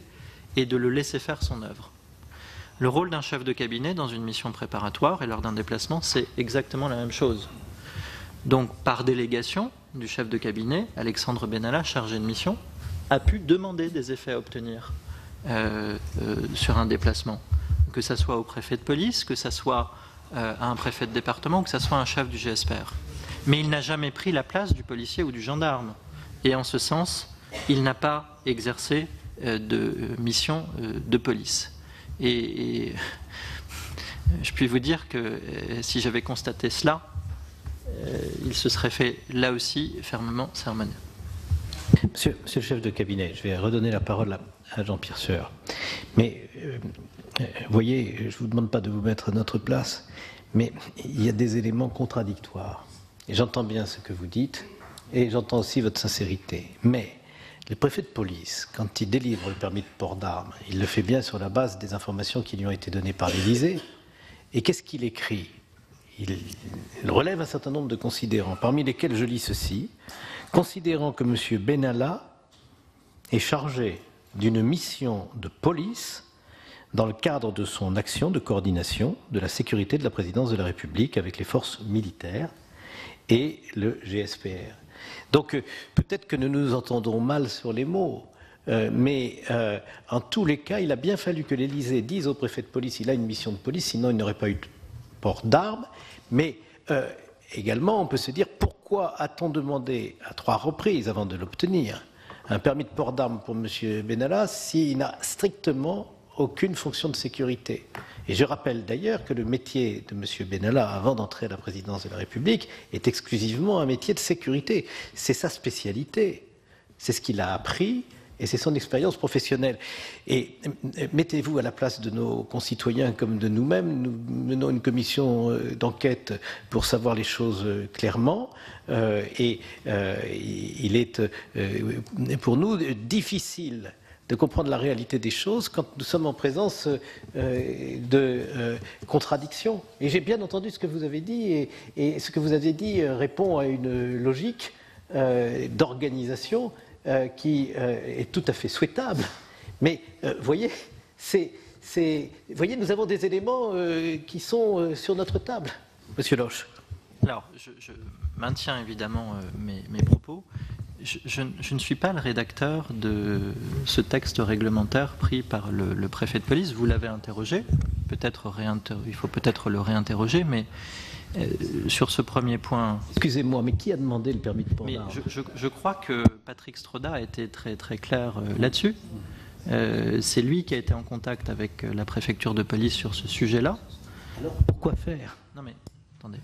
et de le laisser faire son œuvre. Le rôle d'un chef de cabinet dans une mission préparatoire et lors d'un déplacement, c'est exactement la même chose. Donc, par délégation du chef de cabinet, Alexandre Benalla, chargé de mission, a pu demander des effets à obtenir sur un déplacement. Que ça soit au préfet de police, que ça soit à un préfet de département, que ça soit un chef du GESPER. Mais il n'a jamais pris la place du policier ou du gendarme. Et en ce sens, il n'a pas exercé de mission de police. Et je puis vous dire que si j'avais constaté cela, il se serait fait là aussi fermement sermonner. Monsieur le chef de cabinet, je vais redonner la parole à Jean-Pierre Sueur. Mais voyez, je ne vous demande pas de vous mettre à notre place, mais il y a des éléments contradictoires. Et j'entends bien ce que vous dites, et j'entends aussi votre sincérité. Mais le préfet de police, quand il délivre le permis de port d'armes, il le fait bien sur la base des informations qui lui ont été données par l'Élysée. Et qu'est-ce qu'il écrit ? Il relève un certain nombre de considérants, parmi lesquels je lis ceci. Considérant que M. Benalla est chargé d'une mission de police dans le cadre de son action de coordination de la sécurité de la présidence de la République avec les forces militaires et le GSPR. Donc peut-être que nous nous entendons mal sur les mots, mais en tous les cas, il a bien fallu que l'Élysée dise au préfet de police qu'il a une mission de police, sinon il n'aurait pas eu de port d'armes, mais également, on peut se dire pourquoi a-t-on demandé à 3 reprises avant de l'obtenir un permis de port d'armes pour M. Benalla s'il n'a strictement aucune fonction de sécurité. Et je rappelle d'ailleurs que le métier de M. Benalla, avant d'entrer à la présidence de la République, est exclusivement un métier de sécurité. C'est sa spécialité. C'est ce qu'il a appris. Et c'est son expérience professionnelle. Et mettez-vous à la place de nos concitoyens comme de nous-mêmes. Nous menons une commission d'enquête pour savoir les choses clairement. Il est pour nous difficile de comprendre la réalité des choses quand nous sommes en présence de contradictions. Et j'ai bien entendu ce que vous avez dit, et ce que vous avez dit répond à une logique d'organisation qui est tout à fait souhaitable. Mais voyez, voyez, nous avons des éléments qui sont sur notre table. Monsieur Loche. Alors, je maintiens évidemment mes propos. Je ne suis pas le rédacteur de ce texte réglementaire pris par le préfet de police. Vous l'avez interrogé. Il faut peut-être le réinterroger, mais sur ce premier point... Excusez-moi, mais qui a demandé le permis de port d'armes ? Je crois que Patrick Stroda a été très, très clair là-dessus. C'est lui qui a été en contact avec la préfecture de police sur ce sujet-là. Alors, pourquoi faire ? Non mais, attendez.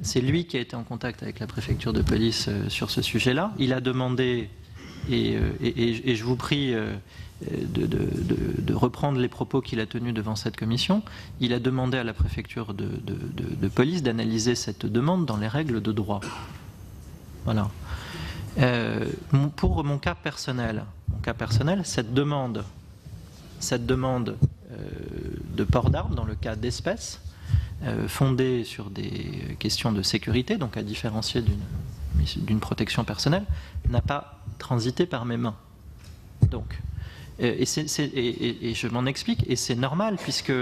C'est lui qui a été en contact avec la préfecture de police sur ce sujet-là. Il a demandé, et je vous prie de reprendre les propos qu'il a tenus devant cette commission, il a demandé à la préfecture de police d'analyser cette demande dans les règles de droit. Voilà. Pour mon cas personnel, cette demande de port d'armes dans le cas d'espèces, fondée sur des questions de sécurité, donc à différencier d'une protection personnelle, n'a pas transité par mes mains. Donc, et je m'en explique, et c'est normal, puisque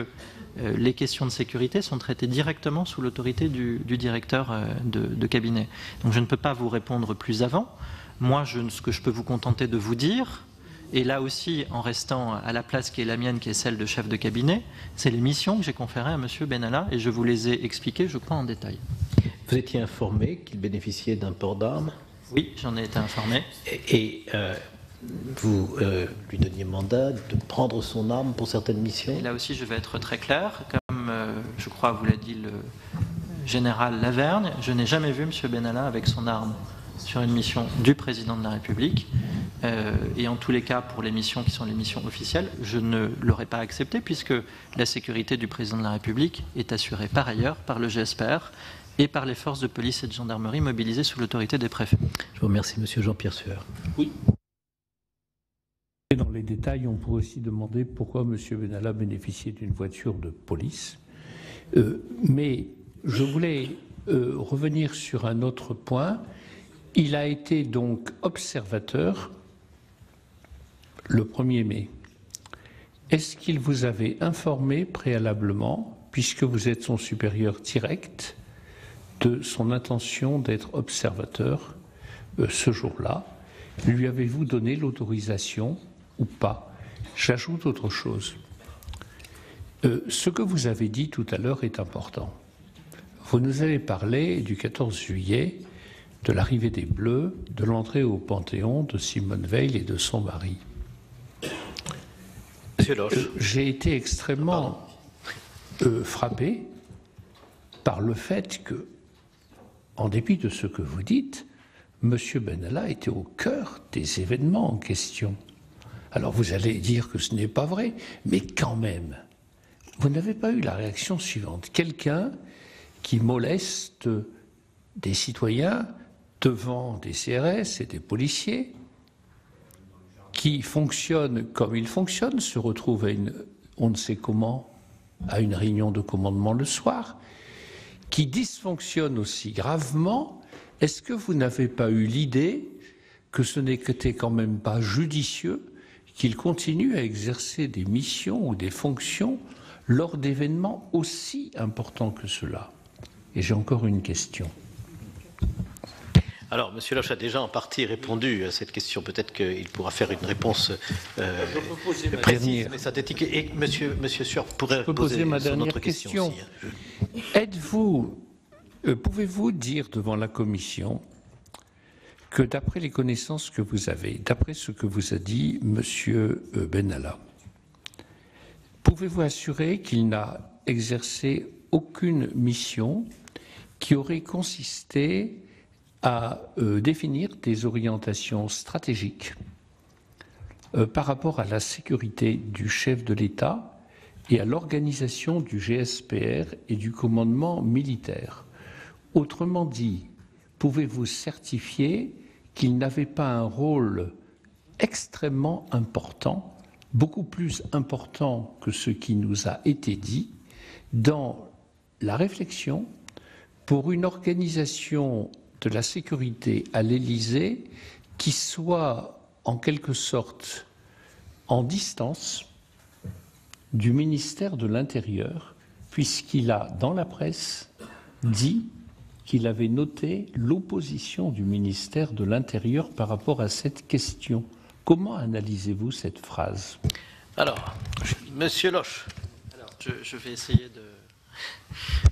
les questions de sécurité sont traitées directement sous l'autorité du directeur de cabinet. Donc je ne peux pas vous répondre plus avant. Moi, ce que je peux vous contenter de vous dire, et là aussi, en restant à la place qui est la mienne, qui est celle de chef de cabinet, c'est les missions que j'ai conférées à M. Benalla, et je vous les ai expliquées, je crois, en détail. Vous étiez informé qu'il bénéficiait d'un port d'armes ? Oui, j'en ai été informé. Et vous lui donniez mandat de prendre son arme pour certaines missions ? Et là aussi, je vais être très clair. Comme je crois vous l'a dit le général Lavergne, je n'ai jamais vu M. Benalla avec son arme sur une mission du président de la République. Et en tous les cas, pour les missions qui sont les missions officielles, je ne l'aurais pas accepté, puisque la sécurité du président de la République est assurée par ailleurs par le GSPR et par les forces de police et de gendarmerie mobilisées sous l'autorité des préfets. Je vous remercie, Monsieur Jean-Pierre Sueur. Oui. Dans les détails, on pourrait aussi demander pourquoi M. Benalla bénéficiait d'une voiture de police. Mais je voulais revenir sur un autre point. Il a été donc observateur le 1er mai. Est-ce qu'il vous avait informé préalablement, puisque vous êtes son supérieur direct, de son intention d'être observateur ce jour-là? Lui avez-vous donné l'autorisation ou pas? J'ajoute autre chose. Ce que vous avez dit tout à l'heure est important. Vous nous avez parlé du 14 juillet de l'arrivée des Bleus, de l'entrée au Panthéon de Simone Veil et de son mari. Monsieur Loche. J'ai été extrêmement frappé par le fait que, en dépit de ce que vous dites, M. Benalla était au cœur des événements en question. Alors vous allez dire que ce n'est pas vrai, mais quand même, vous n'avez pas eu la réaction suivante. Quelqu'un qui moleste des citoyens devant des CRS et des policiers, qui fonctionne comme il fonctionne, se retrouve on ne sait comment, à une réunion de commandement le soir, qui dysfonctionne aussi gravement. Est-ce que vous n'avez pas eu l'idée que ce n'était quand même pas judicieux qu'il continue à exercer des missions ou des fonctions lors d'événements aussi importants que cela? Et j'ai encore une question. Alors, M. Loche a déjà en partie répondu à cette question. Peut-être qu'il pourra faire une réponse précise, mais synthétique. Et M. Sueur pourrait poser ma son dernière autre question aussi. Pouvez-vous dire devant la Commission que d'après les connaissances que vous avez, d'après ce que vous a dit M. Benalla, pouvez-vous assurer qu'il n'a exercé aucune mission qui aurait consisté à définir des orientations stratégiques par rapport à la sécurité du chef de l'État et à l'organisation du GSPR et du commandement militaire? Autrement dit, pouvez-vous certifier qu'il n'avait pas un rôle extrêmement important, beaucoup plus important que ce qui nous a été dit, dans la réflexion pour une organisation de la sécurité à l'Élysée qui soit en quelque sorte en distance du ministère de l'Intérieur, puisqu'il a, dans la presse, dit qu'il avait noté l'opposition du ministère de l'Intérieur par rapport à cette question. Comment analysez-vous cette phrase? Alors, Monsieur Loche. Alors, je vais essayer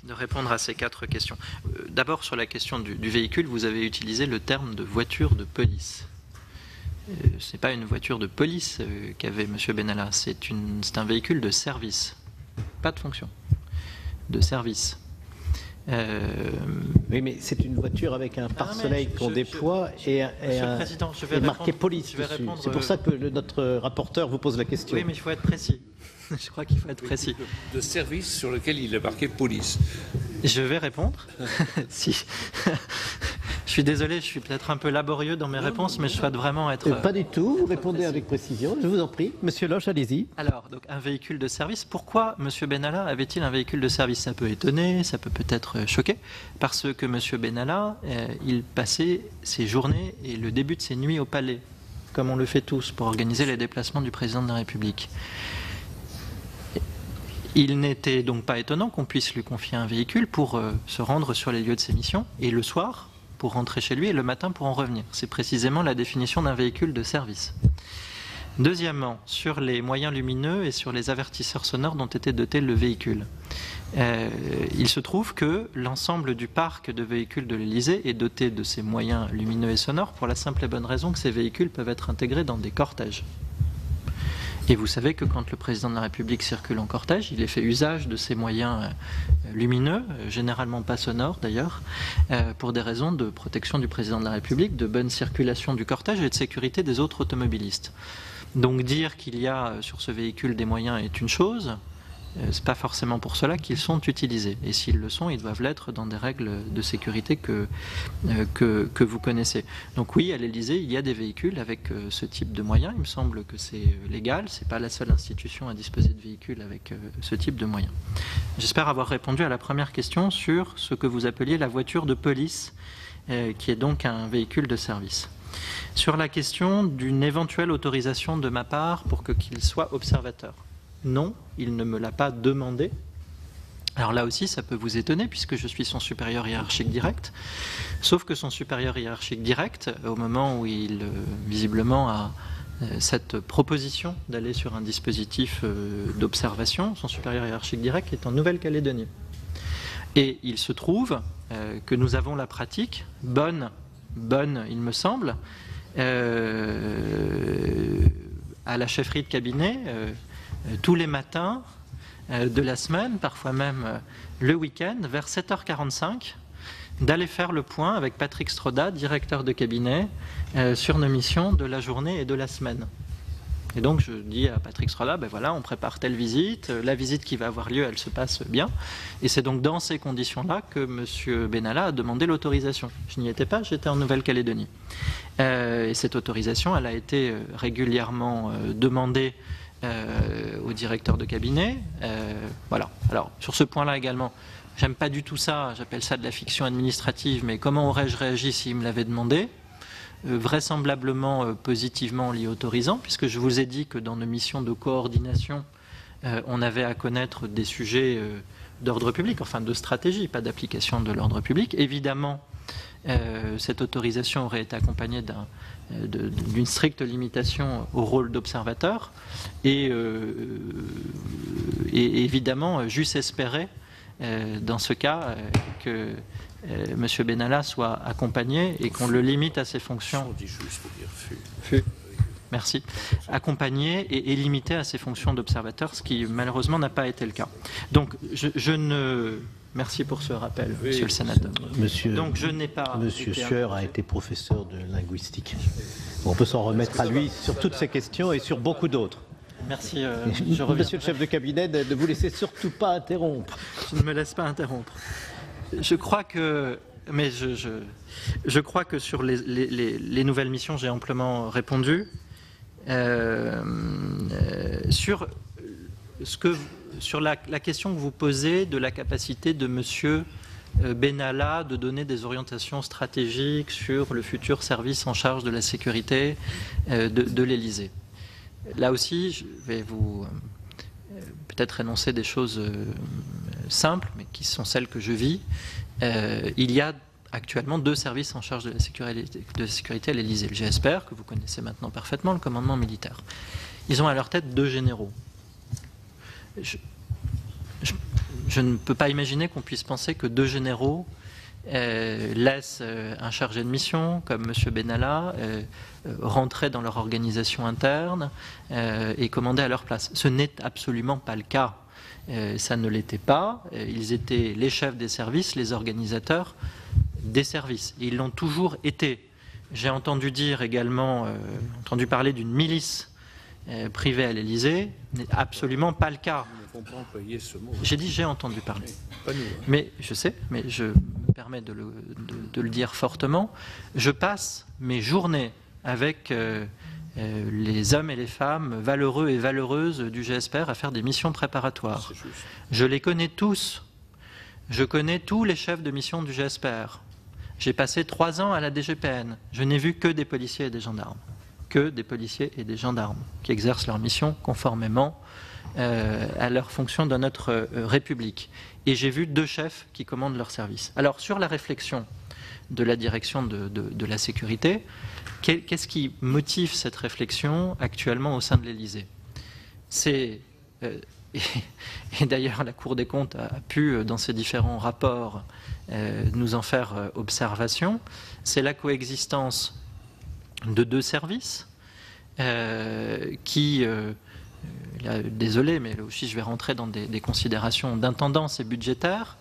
de répondre à ces 4 questions. D'abord, sur la question du véhicule, vous avez utilisé le terme de voiture de police. Ce n'est pas une voiture de police qu'avait M. Benalla, c'est un véhicule de service, pas de fonction, de service. Oui, mais c'est une voiture avec un pare-soleil qu'on déploie et marqué police dessus. C'est pour ça que notre rapporteur vous pose la question. Oui, mais il faut être précis. Je crois qu'il faut être précis. De service sur lequel il est marqué police. Je vais répondre. Si. Je suis désolé, je suis peut-être un peu laborieux dans mes réponses, mais je souhaite vraiment être... Pas du tout, vous répondez avec précision, je vous en prie. Monsieur Loche, allez-y. Alors, donc, un véhicule de service, pourquoi M. Benalla avait-il un véhicule de service? Ça peut étonner, ça peut peut-être choquer, parce que M. Benalla, il passait ses journées et le début de ses nuits au palais, comme on le fait tous, pour organiser les déplacements du président de la République. Il n'était donc pas étonnant qu'on puisse lui confier un véhicule pour se rendre sur les lieux de ses missions, et le soir, pour rentrer chez lui, et le matin pour en revenir. C'est précisément la définition d'un véhicule de service. Deuxièmement, sur les moyens lumineux et sur les avertisseurs sonores dont était doté le véhicule. Il se trouve que l'ensemble du parc de véhicules de l'Élysée est doté de ces moyens lumineux et sonores pour la simple et bonne raison que ces véhicules peuvent être intégrés dans des cortèges. Et vous savez que quand le président de la République circule en cortège, il fait usage de ces moyens lumineux, généralement pas sonores d'ailleurs, pour des raisons de protection du président de la République, de bonne circulation du cortège et de sécurité des autres automobilistes. Donc dire qu'il y a sur ce véhicule des moyens est une chose, c'est pas forcément pour cela qu'ils sont utilisés. Et s'ils le sont, ils doivent l'être dans des règles de sécurité que vous connaissez. Donc oui, à l'Élysée, il y a des véhicules avec ce type de moyens. Il me semble que c'est légal. C'est pas la seule institution à disposer de véhicules avec ce type de moyens. J'espère avoir répondu à la première question sur ce que vous appeliez la voiture de police, qui est donc un véhicule de service. Sur la question d'une éventuelle autorisation de ma part pour qu'il soit observateur. Non, il ne me l'a pas demandé. Alors là aussi, ça peut vous étonner puisque je suis son supérieur hiérarchique direct. Sauf que son supérieur hiérarchique direct, au moment où il visiblement a cette proposition d'aller sur un dispositif d'observation, son supérieur hiérarchique direct est en Nouvelle-Calédonie. Et il se trouve que nous avons la pratique bonne bonne, il me semble, à la chefferie de cabinet, tous les matins de la semaine, parfois même le week-end, vers 7h45, d'aller faire le point avec Patrick Stroda, directeur de cabinet, sur nos missions de la journée et de la semaine. Et donc je dis à Patrick Stroda, ben voilà, on prépare telle visite, la visite qui va avoir lieu, elle se passe bien. Et c'est donc dans ces conditions-là que M. Benalla a demandé l'autorisation. Je n'y étais pas, j'étais en Nouvelle-Calédonie. Et cette autorisation, elle a été régulièrement demandée au directeur de cabinet. Voilà. Alors sur ce point-là également, j'aime pas du tout ça, j'appelle ça de la fiction administrative, mais comment aurais-je réagi s'il me l'avait demandé ? Vraisemblablement positivement en l'y autorisant, puisque je vous ai dit que dans nos missions de coordination, on avait à connaître des sujets d'ordre public, enfin de stratégie, pas d'application de l'ordre public. Évidemment, cette autorisation aurait été accompagnée d'une stricte limitation au rôle d'observateur, et évidemment, j'eusse espéré, dans ce cas, que M. Benalla soit accompagné et qu'on le limite à ses fonctions. Merci. Accompagné et limité à ses fonctions d'observateur, ce qui malheureusement n'a pas été le cas. Donc, je ne. Merci pour ce rappel, Monsieur le Sénateur. Donc, je n'ai pas. Monsieur Sueur a été professeur de linguistique. On peut s'en remettre à lui sur toutes ces questions et sur beaucoup d'autres. Merci. Monsieur le chef de cabinet, ne vous laissez surtout pas interrompre. Je ne me laisse pas interrompre. Je crois que, mais je crois que sur les nouvelles missions, j'ai amplement répondu. Sur la question que vous posez de la capacité de M. Benalla de donner des orientations stratégiques sur le futur service en charge de la sécurité de l'Élysée. Là aussi, je vais vous peut-être énoncer des choses simples, mais qui sont celles que je vis. Il y a actuellement 2 services en charge de la sécurité à l'Élysée. Le GSPR, que vous connaissez maintenant parfaitement, le commandement militaire. Ils ont à leur tête 2 généraux. Je ne peux pas imaginer qu'on puisse penser que 2 généraux laissent un chargé de mission, comme M. Benalla, rentrer dans leur organisation interne et commander à leur place. Ce n'est absolument pas le cas. Ça ne l'était pas. Ils étaient les chefs des services, les organisateurs des services. Et ils l'ont toujours été. J'ai entendu dire également, entendu parler d'une milice privée à l'Élysée. Ce n'est absolument pas le cas. J'ai dit j'ai entendu parler. Mais je sais, mais je me permets de le dire fortement. Je passe mes journées avec les hommes et les femmes valeureux et valeureuses du GSPR à faire des missions préparatoires. Je les connais tous. Je connais tous les chefs de mission du GSPR. J'ai passé 3 ans à la DGPN. Je n'ai vu que des policiers et des gendarmes. Que des policiers et des gendarmes qui exercent leur mission conformément à leur fonction dans notre République. Et j'ai vu 2 chefs qui commandent leur service. Alors, sur la réflexion de la direction de la sécurité, qu'est-ce qui motive cette réflexion actuellement au sein de l'Élysée ? C'est, et d'ailleurs la Cour des comptes a pu, dans ses différents rapports, nous en faire observation, c'est la coexistence de 2 services qui... Là, désolé, mais là aussi je vais rentrer dans des considérations d'intendance et budgétaires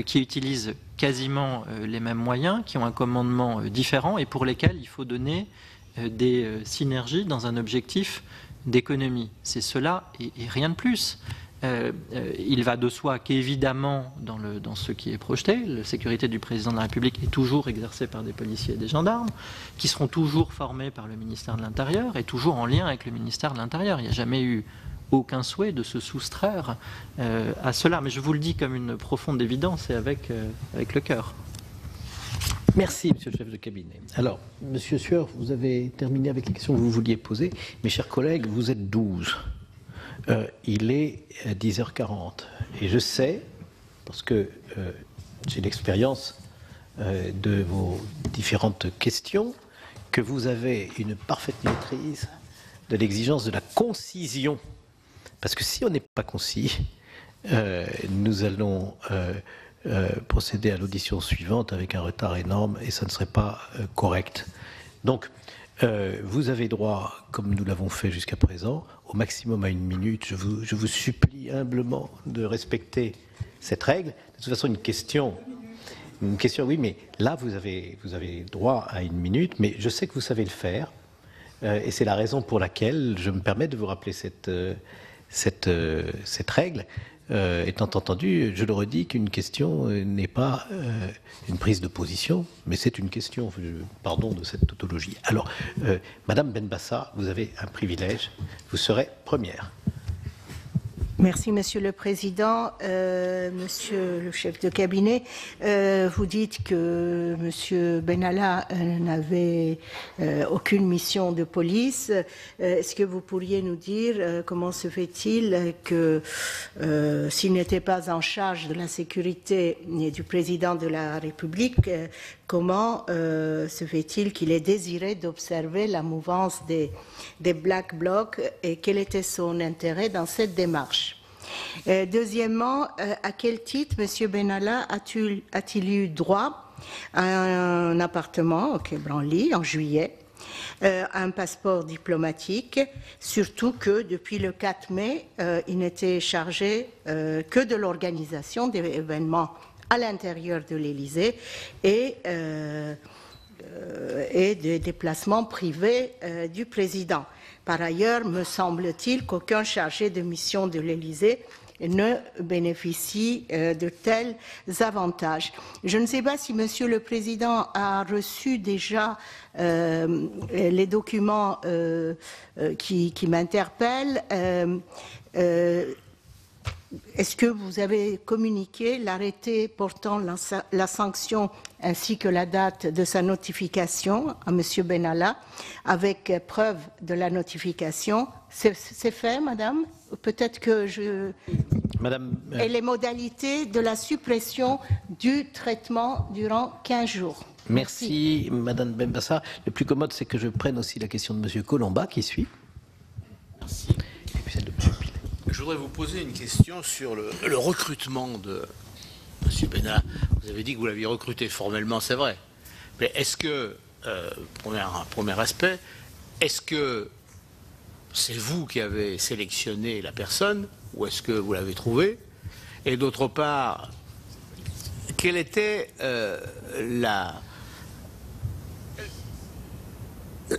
qui utilisent quasiment les mêmes moyens, qui ont un commandement différent et pour lesquels il faut donner des synergies dans un objectif d'économie. C'est cela et rien de plus. Il va de soi qu'évidemment, dans ce qui est projeté, la sécurité du président de la République est toujours exercée par des policiers et des gendarmes, qui seront toujours formés par le ministère de l'Intérieur et toujours en lien avec le ministère de l'Intérieur. Il n'y a jamais eu aucun souhait de se soustraire à cela. Mais je vous le dis comme une profonde évidence et avec le cœur. Merci, monsieur le chef de cabinet. Alors, monsieur Sueur, vous avez terminé avec les questions que vous vouliez poser. Mes chers collègues, vous êtes 12. Il est 10h40 et je sais, parce que j'ai l'expérience de vos différentes questions, que vous avez une parfaite maîtrise de l'exigence de la concision. Parce que si on n'est pas concis, nous allons procéder à l'audition suivante avec un retard énorme et ça ne serait pas correct. Donc, vous avez droit, comme nous l'avons fait jusqu'à présent, au maximum à 1 minute. Je vous supplie humblement de respecter cette règle. De toute façon, une question, oui, mais là, vous avez droit à 1 minute, mais je sais que vous savez le faire, et c'est la raison pour laquelle je me permets de vous rappeler cette règle, étant entendu, je le redis, qu'une question n'est pas une prise de position, mais c'est une question, pardon de cette tautologie. Alors, Madame Benbassa, vous avez un privilège, vous serez première. Merci, Monsieur le Président. Monsieur le chef de cabinet, vous dites que Monsieur Benalla n'avait aucune mission de police. Est-ce que vous pourriez nous dire comment se fait-il que, s'il n'était pas en charge de la sécurité du Président de la République, comment se fait-il qu'il ait désiré d'observer la mouvance des Black Blocs et quel était son intérêt dans cette démarche? Deuxièmement, à quel titre M. Benalla a-t-il eu droit à un appartement au Quai Branly en juillet, un passeport diplomatique, surtout que depuis le 4 mai, il n'était chargé que de l'organisation des événements à l'intérieur de l'Élysée et des déplacements privés du président. Par ailleurs, me semble-t-il qu'aucun chargé de mission de l'Élysée ne bénéficie de tels avantages. Je ne sais pas si Monsieur le Président a reçu déjà les documents qui m'interpellent. Est-ce que vous avez communiqué l'arrêté portant la sanction ainsi que la date de sa notification à M. Benalla avec preuve de la notification? C'est fait, Madame? Peut-être que je... Madame, Et les modalités de la suppression du traitement durant 15 jours. Merci, Madame Benbassa. Le plus commode, c'est que je prenne aussi la question de M. Colomba qui suit. Merci. Et puis celle de M. Pilet. Je voudrais vous poser une question sur le recrutement de M. Benalla. Vous avez dit que vous l'aviez recruté formellement, c'est vrai. Mais est-ce que, premier aspect, est-ce que c'est vous qui avez sélectionné la personne ou est-ce que vous l'avez trouvée? Et d'autre part, quelle était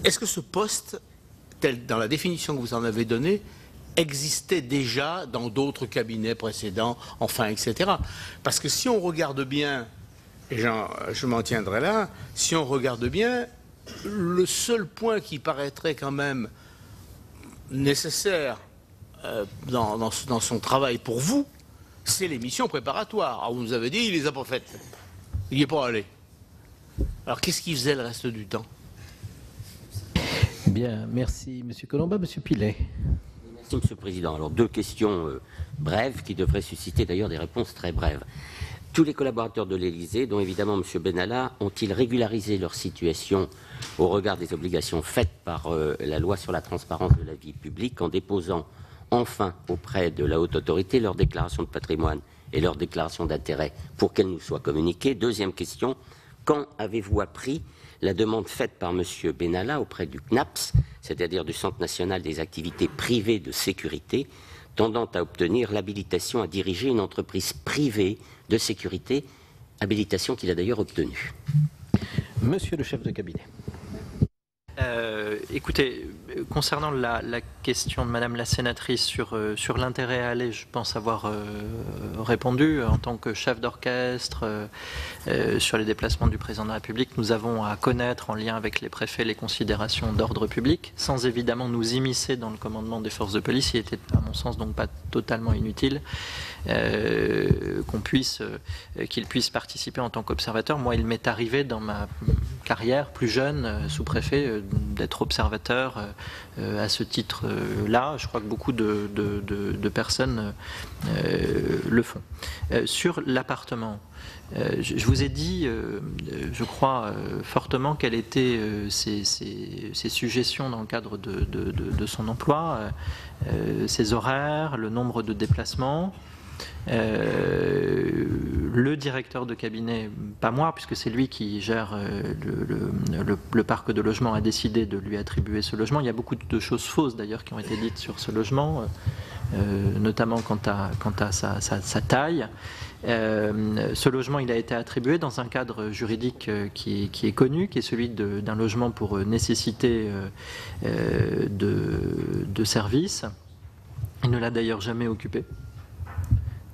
Est-ce que ce poste, tel dans la définition que vous en avez donnée, existait déjà dans d'autres cabinets précédents, enfin, etc. Parce que si on regarde bien, et je m'en tiendrai là, si on regarde bien, le seul point qui paraîtrait quand même nécessaire dans son travail pour vous, c'est les missions préparatoires. Alors vous nous avez dit, il les a pas faites. Il n'y est pas allé. Alors qu'est-ce qu'il faisait le reste du temps? Bien, merci M. Colomba. M. Pilet. Merci, Monsieur le Président. Alors, deux questions brèves qui devraient susciter d'ailleurs des réponses très brèves. Tous les collaborateurs de l'Élysée, dont évidemment M. Benalla, ont-ils régularisé leur situation au regard des obligations faites par la loi sur la transparence de la vie publique en déposant enfin auprès de la haute autorité leur déclaration de patrimoine et leur déclaration d'intérêt pour qu'elles nous soient communiquées? Deuxième question, quand avez-vous appris la demande faite par M. Benalla auprès du CNAPS, c'est-à-dire du Centre national des activités privées de sécurité, tendant à obtenir l'habilitation à diriger une entreprise privée de sécurité, habilitation qu'il a d'ailleurs obtenue? Monsieur le chef de cabinet. Écoutez, concernant la question de Madame la sénatrice sur l'intérêt à aller, je pense avoir répondu. En tant que chef d'orchestre sur les déplacements du président de la République, nous avons à connaître en lien avec les préfets les considérations d'ordre public, sans évidemment nous immiscer dans le commandement des forces de police. Il était à mon sens donc pas totalement inutile qu'il puisse participer en tant qu'observateur. Moi, il m'est arrivé dans ma carrière plus jeune, sous-préfet, d'être observateur à ce titre-là. Je crois que beaucoup de personnes le font. Sur l'appartement, je vous ai dit, je crois fortement quelles étaient ses suggestions dans le cadre de son emploi, ses horaires, le nombre de déplacements. Le directeur de cabinet, pas moi, puisque c'est lui qui gère le parc de logement, a décidé de lui attribuer ce logement. Il y a beaucoup de choses fausses d'ailleurs qui ont été dites sur ce logement, notamment quant à sa taille. Ce logement, il a été attribué dans un cadre juridique qui est connu, qui est celui d'un logement pour nécessité de service. Il ne l'a d'ailleurs jamais occupé.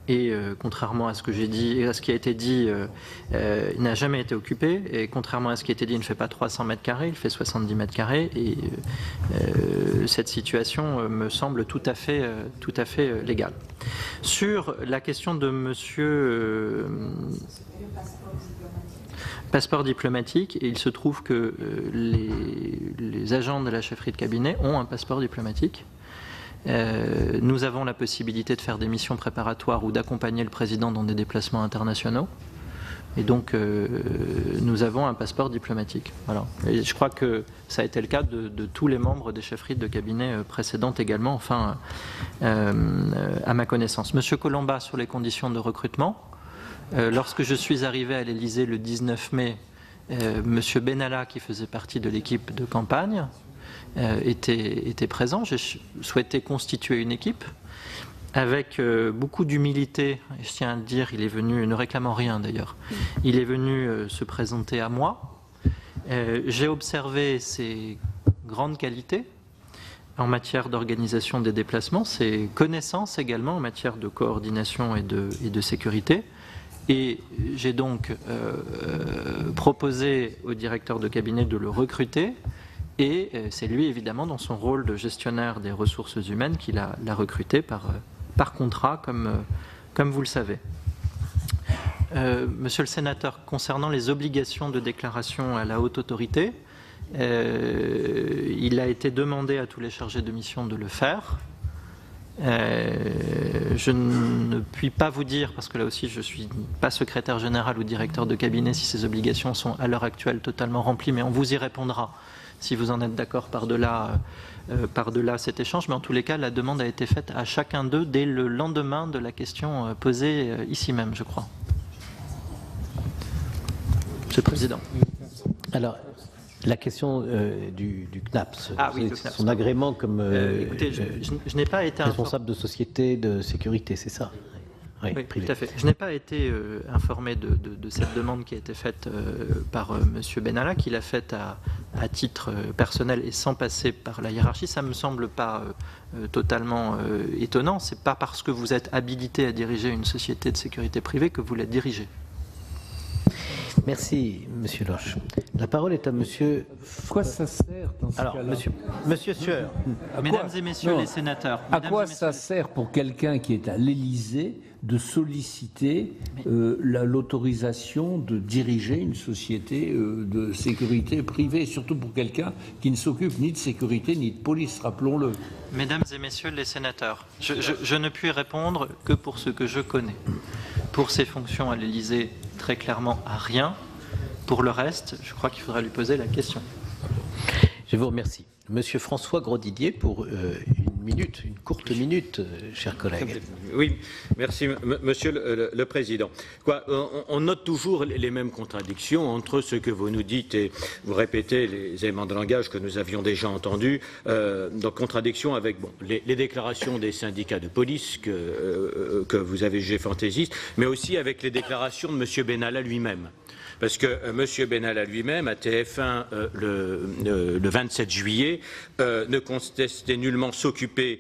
Et contrairement à ce que j'ai dit, à ce qui a été dit, il n'a jamais été occupé. Et contrairement à ce qui a été dit, il ne fait pas 300 mètres carrés, il fait 70 mètres carrés. Et cette situation me semble tout à fait légale. Sur la question de monsieur passeport diplomatique, et il se trouve que les agents de la chefferie de cabinet ont un passeport diplomatique. Nous avons la possibilité de faire des missions préparatoires ou d'accompagner le président dans des déplacements internationaux. Et donc, nous avons un passeport diplomatique. Voilà. Et je crois que ça a été le cas de tous les membres des chefferies de cabinet précédentes également, enfin, à ma connaissance. Monsieur Colomba, sur les conditions de recrutement, lorsque je suis arrivé à l'Élysée le 19 mai, monsieur Benalla, qui faisait partie de l'équipe de campagne, était présent. J'ai souhaité constituer une équipe avec beaucoup d'humilité. Je tiens à le dire, il est venu, ne réclamant rien d'ailleurs, il est venu se présenter à moi. J'ai observé ses grandes qualités en matière d'organisation des déplacements, ses connaissances également en matière de coordination et de sécurité. Et j'ai donc proposé au directeur de cabinet de le recruter. Et c'est lui, évidemment, dans son rôle de gestionnaire des ressources humaines, qu'il l'a recruté par contrat, comme vous le savez. Monsieur le sénateur, concernant les obligations de déclaration à la haute autorité, il a été demandé à tous les chargés de mission de le faire. Je ne puis pas vous dire, parce que là aussi je ne suis pas secrétaire général ou directeur de cabinet, si ces obligations sont à l'heure actuelle totalement remplies, mais on vous y répondra si vous en êtes d'accord par-delà cet échange. Mais en tous les cas, la demande a été faite à chacun d'eux dès le lendemain de la question posée ici même, je crois. Monsieur le Président. Alors, la question du CNAPS, oui, le CNAPS, son agrément comme écoutez, je n'ai pas été responsable de société de sécurité, c'est ça? Oui, tout à fait. Je n'ai pas été informé de cette demande qui a été faite par M. Benalla, qui l'a faite à titre personnel et sans passer par la hiérarchie. Ça ne me semble pas totalement étonnant. Ce n'est pas parce que vous êtes habilité à diriger une société de sécurité privée que vous la dirigez. Merci, Monsieur Loche. La parole est à Monsieur... Quoi ça sert dans ce cas-là? Monsieur Sueur. Mesdames et messieurs les sénateurs. À quoi ça sert pour quelqu'un qui est à l'Élysée de solliciter l'autorisation de diriger une société de sécurité privée, surtout pour quelqu'un qui ne s'occupe ni de sécurité ni de police, rappelons-le. Mesdames et messieurs les sénateurs, je ne puis répondre que pour ce que je connais. Pour ses fonctions à l'Élysée, très clairement à rien. Pour le reste, je crois qu'il faudra lui poser la question. Je vous remercie. Monsieur François Grosdidier pour une courte minute, chers collègues. Oui, merci Monsieur le Président. On note toujours les mêmes contradictions entre ce que vous nous dites et vous répétez les éléments de langage que nous avions déjà entendus, donc contradiction avec les déclarations des syndicats de police que vous avez jugées fantaisistes, mais aussi avec les déclarations de Monsieur Benalla lui-même. Parce que M. Benalla lui-même, à TF1 le 27 juillet, ne contestait nullement s'occuper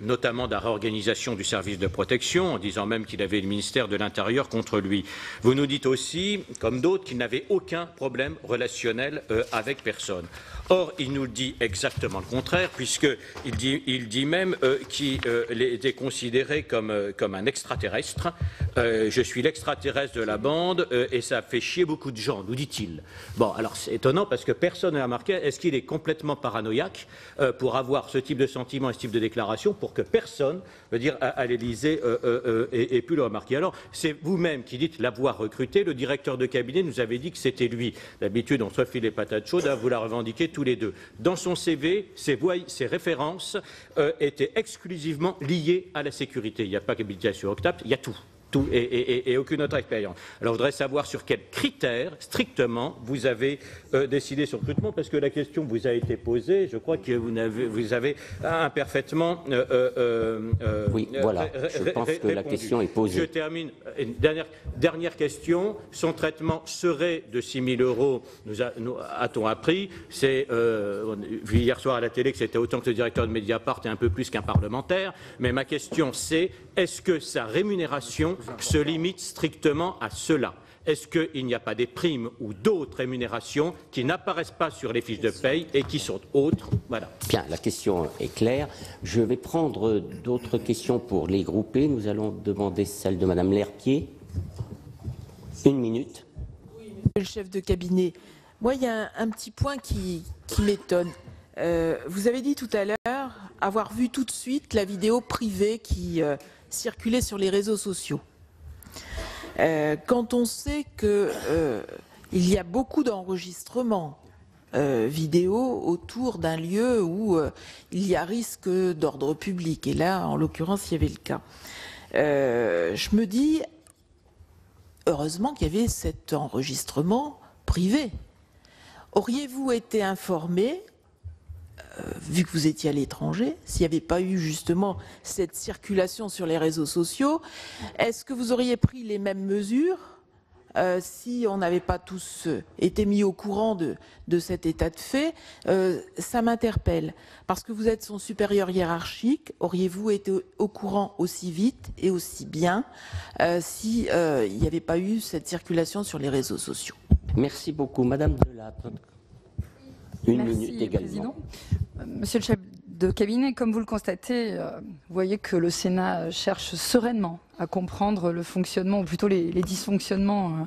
notamment de la réorganisation du service de protection, en disant même qu'il avait le ministère de l'Intérieur contre lui. Vous nous dites aussi, comme d'autres, qu'il n'avait aucun problème relationnel avec personne. Or, il nous dit exactement le contraire, puisqu'il dit même qu'il était considéré comme un extraterrestre. Je suis l'extraterrestre de la bande et ça fait chier beaucoup de gens, nous dit-il. Bon, alors c'est étonnant parce que personne n'a remarqué. Est-ce qu'il est complètement paranoïaque pour avoir ce type de sentiment et ce type de déclaration déclaration pour que personne, à l'Élysée ait pu le remarquer. Alors, c'est vous-même qui dites l'avoir recruté. Le directeur de cabinet nous avait dit que c'était lui. D'habitude, on se refile les patates chaudes, vous la revendiquez tous les deux. Dans son CV, ses références étaient exclusivement liées à la sécurité. Il n'y a pas qu'habilitation Octap, il y a tout et aucune autre expérience. Alors, je voudrais savoir sur quels critères, strictement, vous avez décidé sur le recrutement, parce que la question vous a été posée, je crois que vous avez imparfaitement oui, voilà, je pense que la question est posée. Je termine. Une dernière question. Son traitement serait de 6 000 €, a-t-on appris. C'est vu hier soir à la télé que c'était autant que le directeur de Mediapart et un peu plus qu'un parlementaire. Mais ma question, c'est est-ce que sa rémunération se limite strictement à cela? Est-ce qu'il n'y a pas des primes ou d'autres rémunérations qui n'apparaissent pas sur les fiches de paye et qui sont autres? Voilà. Bien, la question est claire. Je vais prendre d'autres questions pour les grouper. Nous allons demander celle de Madame Lerpier. 1 minute. Oui, monsieur le chef de cabinet. Moi, il y a un petit point qui m'étonne. Vous avez dit tout à l'heure avoir vu tout de suite la vidéo privée qui circulait sur les réseaux sociaux. Quand on sait qu'il y a beaucoup d'enregistrements vidéo autour d'un lieu où il y a risque d'ordre public, et là, en l'occurrence, il y avait le cas. Je me dis, heureusement qu'il y avait cet enregistrement privé. Auriez-vous été informé, vu que vous étiez à l'étranger, s'il n'y avait pas eu justement cette circulation sur les réseaux sociaux, est-ce que vous auriez pris les mêmes mesures si on n'avait pas tous été mis au courant de cet état de fait? Ça m'interpelle, parce que vous êtes son supérieur hiérarchique. Auriez-vous été au courant aussi vite et aussi bien si il n'y avait pas eu cette circulation sur les réseaux sociaux? Merci beaucoup. Madame Delattre. Une minute également. Président. Monsieur le chef de cabinet, comme vous le constatez, vous voyez que le Sénat cherche sereinement à comprendre le fonctionnement, ou plutôt les dysfonctionnements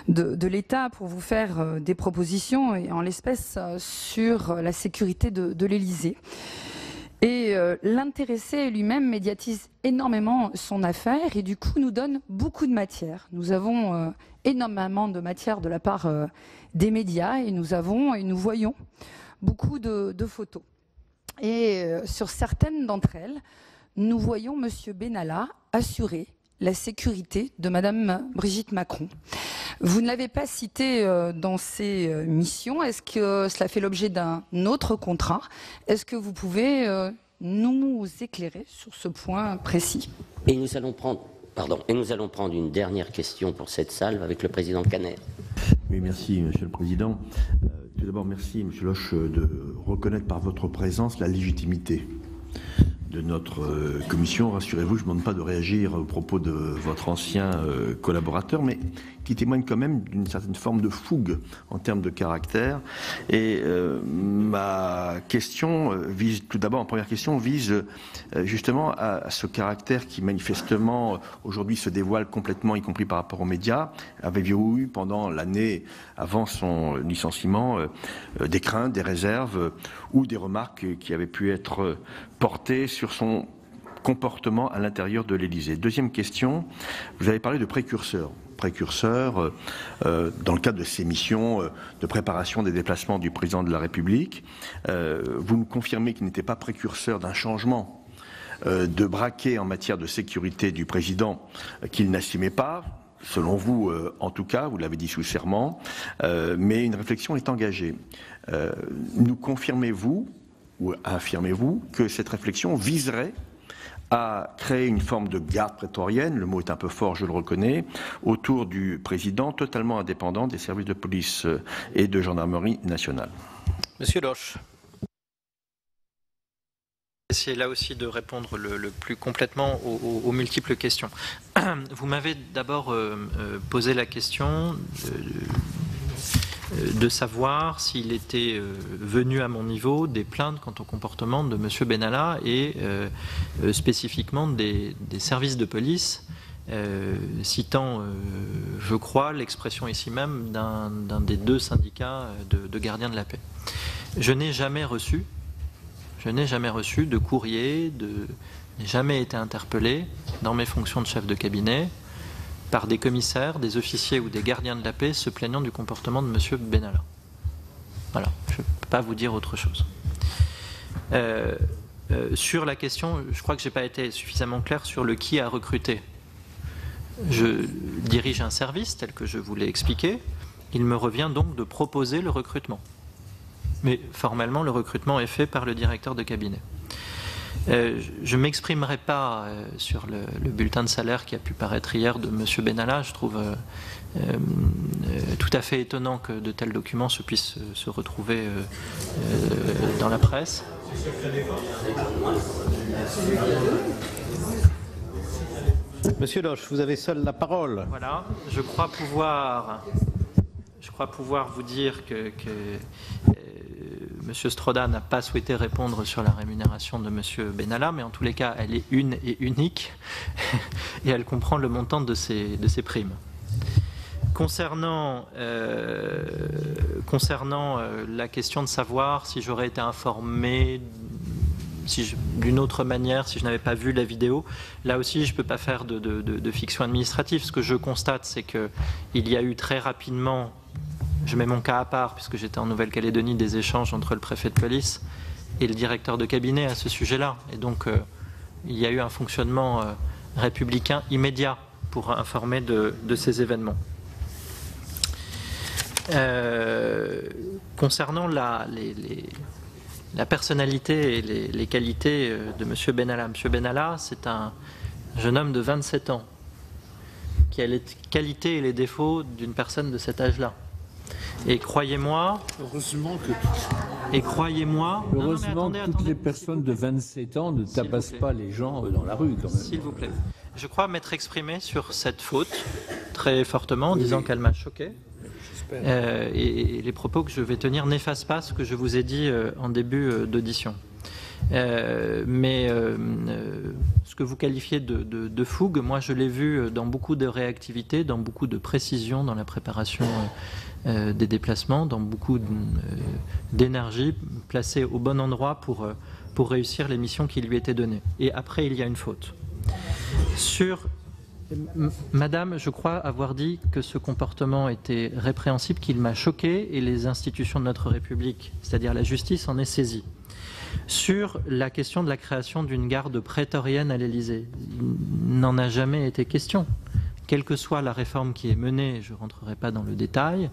de l'État pour vous faire des propositions, et en l'espèce sur la sécurité de l'Élysée. Et l'intéressé lui-même médiatise énormément son affaire et du coup nous donne beaucoup de matière. Nous avons énormément de matière de la part des médias et nous voyons beaucoup de photos. Et sur certaines d'entre elles, nous voyons M. Benalla assurer la sécurité de Mme Brigitte Macron. Vous ne l'avez pas cité dans ces missions. Est-ce que cela fait l'objet d'un autre contrat? Est-ce que vous pouvez nous éclairer sur ce point précis? Et nous allons prendre une dernière question pour cette salle avec le président Caner. Oui, merci, Monsieur le Président. Tout d'abord, merci, Monsieur Loche, de reconnaître par votre présence la légitimité de notre commission. Rassurez-vous, je ne demande pas de réagir aux propos de votre ancien collaborateur, mais qui témoigne quand même d'une certaine forme de fougue en termes de caractère. Et ma question vise, tout d'abord, en première question, vise justement à ce caractère qui manifestement aujourd'hui se dévoile complètement, y compris par rapport aux médias. Avez-vous eu pendant l'année avant son licenciement des craintes, des réserves ou des remarques qui avaient pu être portées sur son comportement à l'intérieur de l'Élysée? Deuxième question, vous avez parlé de précurseurs dans le cadre de ces missions de préparation des déplacements du président de la République. Vous nous confirmez qu'il n'était pas précurseur d'un changement de braquet en matière de sécurité du président qu'il n'assumait pas, selon vous en tout cas, vous l'avez dit sous serment, mais une réflexion est engagée. Nous confirmez-vous ou affirmez-vous que cette réflexion viserait à créer une forme de garde prétorienne, le mot est un peu fort, je le reconnais, autour du président, totalement indépendant des services de police et de gendarmerie nationale? Monsieur Loche. Essayer là aussi de répondre le plus complètement aux multiples questions. Vous m'avez d'abord posé la question de savoir s'il était venu à mon niveau des plaintes quant au comportement de M. Benalla et spécifiquement des services de police, citant, je crois, l'expression ici même d'un des deux syndicats de gardiens de la paix. Je n'ai jamais reçu Je n'ai jamais reçu de courrier, n'ai jamais été interpellé dans mes fonctions de chef de cabinet par des commissaires, des officiers ou des gardiens de la paix se plaignant du comportement de M. Benalla. Voilà, je ne peux pas vous dire autre chose. Sur la question, je crois que je n'ai pas été suffisamment clair sur le qui a recruté. Je dirige un service tel que je vous l'ai expliqué. Il me revient donc de proposer le recrutement. Mais formellement, le recrutement est fait par le directeur de cabinet. Je ne m'exprimerai pas sur le bulletin de salaire qui a pu paraître hier de M. Benalla. Je trouve tout à fait étonnant que de tels documents puissent se retrouver dans la presse. Monsieur Loche, vous avez seul la parole. Voilà, je crois pouvoir vous dire que M. Stroda n'a pas souhaité répondre sur la rémunération de M. Benalla, mais en tous les cas, elle est une et unique et elle comprend le montant de ses primes. Concernant la question de savoir si j'aurais été informé d'une autre manière, si je n'avais pas vu la vidéo, là aussi je ne peux pas faire de fiction administrative. Ce que je constate, c'est qu'il y a eu très rapidement, je mets mon cas à part puisque j'étais en Nouvelle-Calédonie, des échanges entre le préfet de police et le directeur de cabinet à ce sujet-là. Et donc il y a eu un fonctionnement républicain immédiat pour informer de ces événements. Concernant la personnalité et les qualités de M. Benalla. M. Benalla, c'est un jeune homme de 27 ans qui a les qualités et les défauts d'une personne de cet âge-là. Et croyez-moi... Heureusement que... Heureusement que toutes les personnes de 27 ans ne tabassent pas les gens dans la rue, quand même. S'il vous plaît. Je crois m'être exprimé sur cette faute très fortement en disant qu'elle m'a choqué. Et les propos que je vais tenir n'effacent pas ce que je vous ai dit en début d'audition. Ce que vous qualifiez de fougue, moi je l'ai vu dans beaucoup de réactivité, dans beaucoup de précision dans la préparation des déplacements, dans beaucoup d'énergie placée au bon endroit pour réussir les missions qui lui étaient données. Et après, il y a une faute. Madame, je crois avoir dit que ce comportement était répréhensible, qu'il m'a choqué et les institutions de notre République, c'est-à-dire la justice, en est saisie. Sur la question de la création d'une garde prétorienne à l'Élysée, il n'en a jamais été question. Quelle que soit la réforme qui est menée, je ne rentrerai pas dans le détail,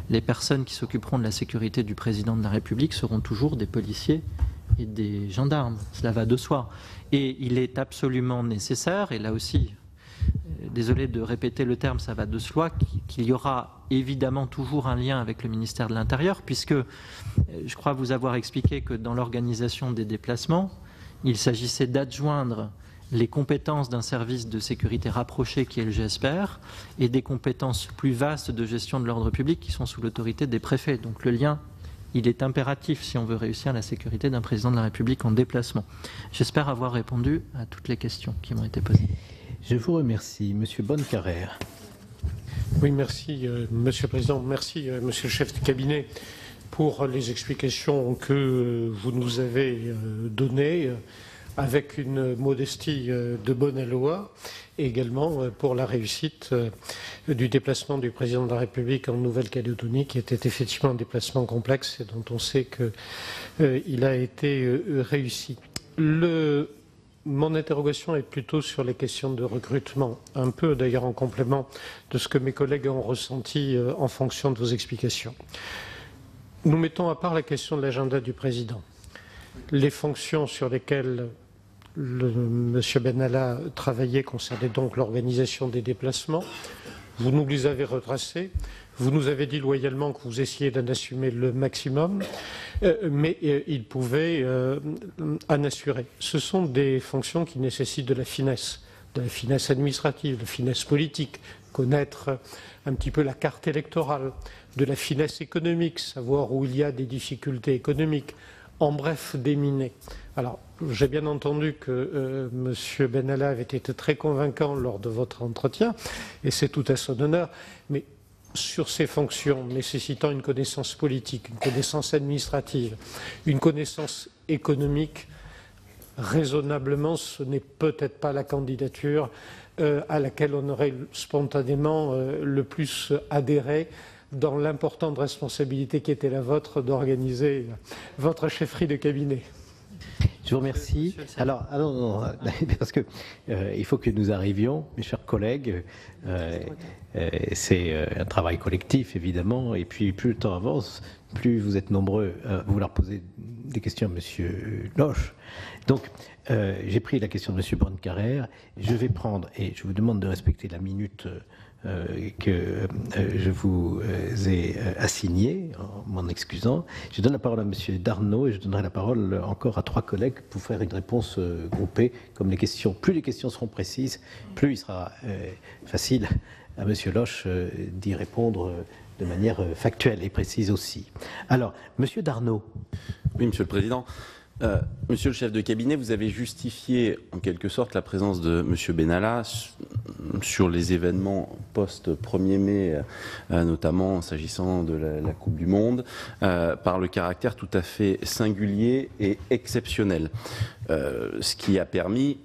les personnes qui s'occuperont de la sécurité du président de la République seront toujours des policiers et des gendarmes. Cela va de soi. Et il est absolument nécessaire, et là aussi... Désolé de répéter le terme, ça va de soi, qu'il y aura évidemment toujours un lien avec le ministère de l'Intérieur, puisque je crois vous avoir expliqué que dans l'organisation des déplacements, il s'agissait d'adjoindre les compétences d'un service de sécurité rapproché qui est le GSPR et des compétences plus vastes de gestion de l'ordre public qui sont sous l'autorité des préfets. Donc le lien, il est impératif si on veut réussir la sécurité d'un président de la République en déplacement. J'espère avoir répondu à toutes les questions qui m'ont été posées. Je vous remercie. Monsieur Bonnecarrère. Oui, merci, Monsieur le Président. Merci, Monsieur le chef de cabinet, pour les explications que vous nous avez données, avec une modestie de bonne aloi, et également pour la réussite du déplacement du Président de la République en Nouvelle-Calédonie, qui était effectivement un déplacement complexe et dont on sait qu'il a été réussi. Mon interrogation est plutôt sur les questions de recrutement, un peu d'ailleurs en complément de ce que mes collègues ont ressenti en fonction de vos explications. Nous mettons à part la question de l'agenda du Président. Les fonctions sur lesquelles M. Benalla travaillait concernaient donc l'organisation des déplacements. Vous nous les avez retracées. Vous nous avez dit loyalement que vous essayez d'en assumer le maximum, mais il pouvait en assurer. Ce sont des fonctions qui nécessitent de la finesse administrative, de la finesse politique, connaître un petit peu la carte électorale, de la finesse économique, savoir où il y a des difficultés économiques, en bref, déminer. Alors, j'ai bien entendu que M. Benalla avait été très convaincant lors de votre entretien, et c'est tout à son honneur, mais sur ces fonctions nécessitant une connaissance politique, une connaissance administrative, une connaissance économique, raisonnablement, ce n'est peut-être pas la candidature à laquelle on aurait spontanément le plus adhéré dans l'importante responsabilité qui était la vôtre d'organiser votre chefferie de cabinet. Je vous remercie. Alors, non, parce que il faut que nous arrivions, mes chers collègues. C'est un travail collectif, évidemment, et puis plus le temps avance, plus vous êtes nombreux à vouloir poser des questions à M. Loche. Donc, j'ai pris la question de M. Bonnecarrère. Je vais prendre, et je vous demande de respecter la minute que je vous ai assignée, en m'en excusant. Je donne la parole à M. Darnaud et je donnerai la parole encore à 3 collègues pour faire une réponse groupée. Comme plus les questions seront précises, plus il sera facile à M. Loche d'y répondre de manière factuelle et précise aussi. Alors, M. Darnaud. Oui, Monsieur le Président. Monsieur le chef de cabinet, vous avez justifié en quelque sorte la présence de Monsieur Benalla sur les événements post-1er mai, notamment s'agissant de la Coupe du Monde, par le caractère tout à fait singulier et exceptionnel, ce qui a permis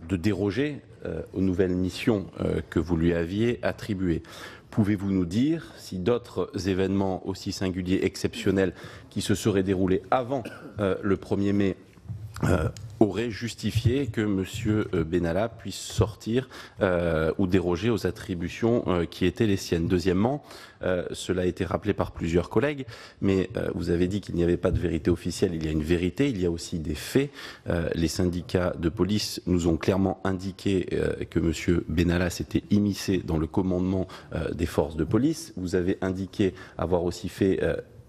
de déroger aux nouvelles missions que vous lui aviez attribuées. Pouvez-vous nous dire si d'autres événements aussi singuliers, exceptionnels, qui se seraient déroulés avant le 1er mai auraient justifié que M. Benalla puisse sortir ou déroger aux attributions qui étaient les siennes? Deuxièmement, cela a été rappelé par plusieurs collègues, mais vous avez dit qu'il n'y avait pas de vérité officielle. Il y a une vérité, il y a aussi des faits. Les syndicats de police nous ont clairement indiqué que M. Benalla s'était immiscé dans le commandement des forces de police. Vous avez indiqué avoir aussi fait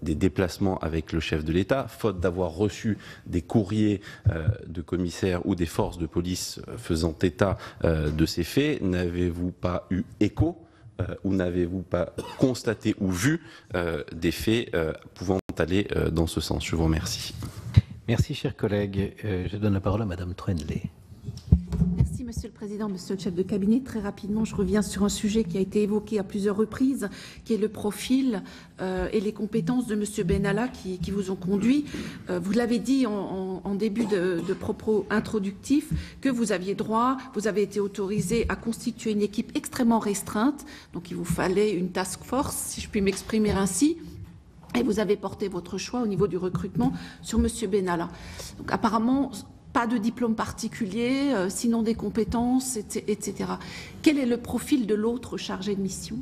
des déplacements avec le chef de l'État, faute d'avoir reçu des courriers de commissaires ou des forces de police faisant état de ces faits. N'avez-vous pas eu écho ou n'avez-vous pas constaté ou vu des faits pouvant aller dans ce sens? Je vous remercie. Merci, chers collègues. Je donne la parole à Madame Troendlé. Merci, Monsieur le Président, Monsieur le chef de cabinet. Très rapidement, je reviens sur un sujet qui a été évoqué à plusieurs reprises, qui est le profil et les compétences de Monsieur Benalla qui vous ont conduit. Vous l'avez dit en début de propos introductifs que vous aviez droit, vous avez été autorisé à constituer une équipe extrêmement restreinte, donc il vous fallait une task force, si je puis m'exprimer ainsi. Et vous avez porté votre choix au niveau du recrutement sur Monsieur Benalla. Donc apparemment, pas de diplôme particulier, sinon des compétences, etc. Quel est le profil de l'autre chargé de mission?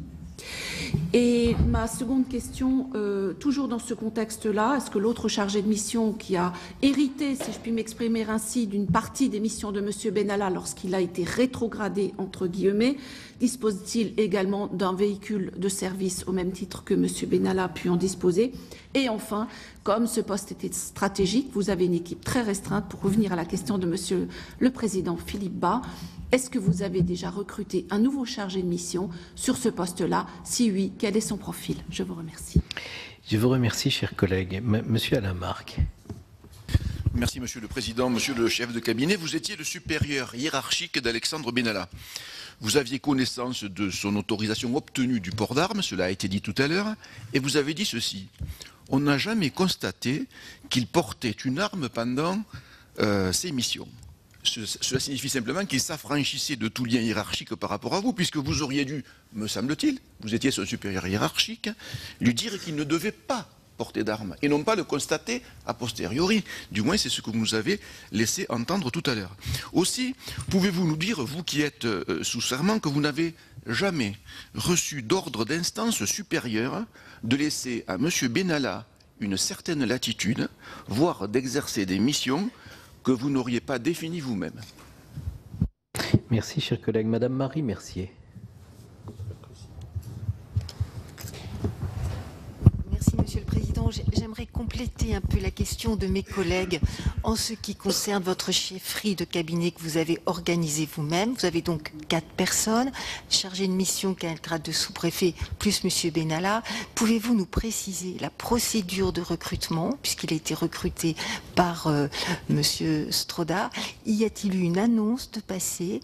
Et ma seconde question, toujours dans ce contexte-là, est-ce que l'autre chargé de mission qui a hérité, si je puis m'exprimer ainsi, d'une partie des missions de M. Benalla lorsqu'il a été rétrogradé, entre guillemets, dispose-t-il également d'un véhicule de service au même titre que M. Benalla a pu en disposer? Et enfin, comme ce poste était stratégique, vous avez une équipe très restreinte. Pour revenir à la question de M. le Président Philippe Bas, est-ce que vous avez déjà recruté un nouveau chargé de mission sur ce poste-là? Si oui, quel est son profil? Je vous remercie. Je vous remercie, chers collègues. Monsieur Alain Marc. Merci, Monsieur le Président. Monsieur le chef de cabinet, vous étiez le supérieur hiérarchique d'Alexandre Benalla. Vous aviez connaissance de son autorisation obtenue du port d'armes, cela a été dit tout à l'heure, et vous avez dit ceci. On n'a jamais constaté qu'il portait une arme pendant ses missions. Cela signifie simplement qu'il s'affranchissait de tout lien hiérarchique par rapport à vous, puisque vous auriez dû, me semble-t-il, vous étiez son supérieur hiérarchique, lui dire qu'il ne devait pas porter d'armes, et non pas le constater a posteriori. Du moins, c'est ce que vous nous avez laissé entendre tout à l'heure. Aussi, pouvez-vous nous dire, vous qui êtes sous serment, que vous n'avez jamais reçu d'ordre d'instance supérieure de laisser à M. Benalla une certaine latitude, voire d'exercer des missions que vous n'auriez pas définies vous-même? Merci, chers collègues. Madame Marie Mercier. Merci, Monsieur le Président. J'aimerais compléter un peu la question de mes collègues en ce qui concerne votre chefferie de cabinet que vous avez organisée vous-même. Vous avez donc 4 personnes chargées de mission qui a le grade de sous-préfet plus Monsieur Benalla. Pouvez-vous nous préciser la procédure de recrutement puisqu'il a été recruté par Monsieur Stroda? Y a-t-il eu une annonce de passé?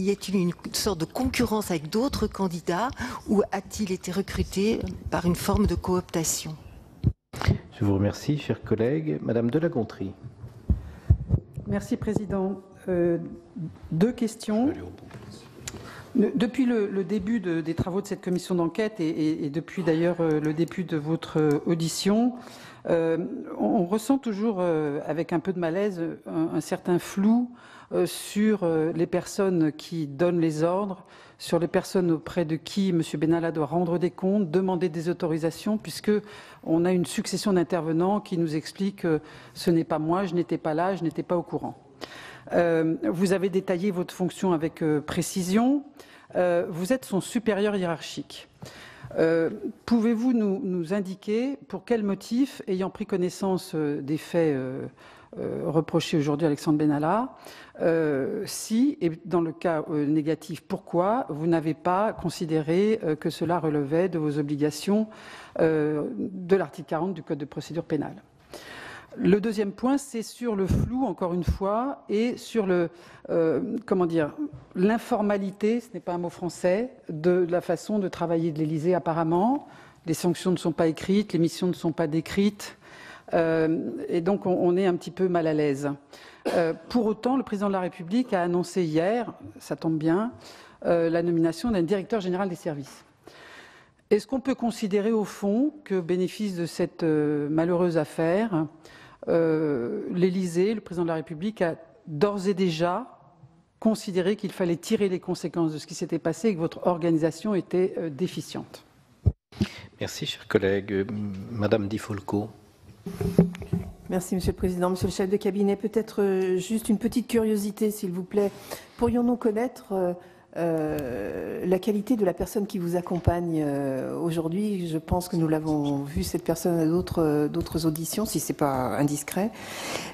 y a-t-il une sorte de concurrence avec d'autres candidats ou a-t-il été recruté par une forme de cooptation? Je vous remercie, chers collègues. Madame de La Gontrie. Merci, Président. Deux questions. Depuis le début des travaux de cette commission d'enquête et depuis d'ailleurs le début de votre audition, on ressent toujours avec un peu de malaise un certain flou sur les personnes qui donnent les ordres, sur les personnes auprès de qui M. Benalla doit rendre des comptes, demander des autorisations, puisque on a une succession d'intervenants qui nous expliquent que ce n'est pas moi, je n'étais pas là, je n'étais pas au courant. Vous avez détaillé votre fonction avec précision. Vous êtes son supérieur hiérarchique. Pouvez-vous nous indiquer pour quel motif, ayant pris connaissance des faits reprochés aujourd'hui à Alexandre Benalla, si, et dans le cas négatif, pourquoi vous n'avez pas considéré que cela relevait de vos obligations de l'article 40 du Code de procédure pénale? Le deuxième point, c'est sur le flou, encore une fois, et sur l'informalité, ce n'est pas un mot français, de la façon de travailler de l'Élysée apparemment. Les sanctions ne sont pas écrites, les missions ne sont pas décrites, et donc on est un petit peu mal à l'aise. Pour autant, le président de la République a annoncé hier, ça tombe bien, la nomination d'un directeur général des services. Est-ce qu'on peut considérer au fond que, bénéfice de cette malheureuse affaire, l'Élysée, le président de la République, a d'ores et déjà considéré qu'il fallait tirer les conséquences de ce qui s'était passé et que votre organisation était déficiente? Merci, chers collègues. Madame Di Folco. Merci, Monsieur le Président. Monsieur le chef de cabinet, peut-être juste une petite curiosité, s'il vous plaît. Pourrions-nous connaître la qualité de la personne qui vous accompagne aujourd'hui? Je pense que nous l'avons vu, cette personne, à d'autres auditions, si ce n'est pas indiscret.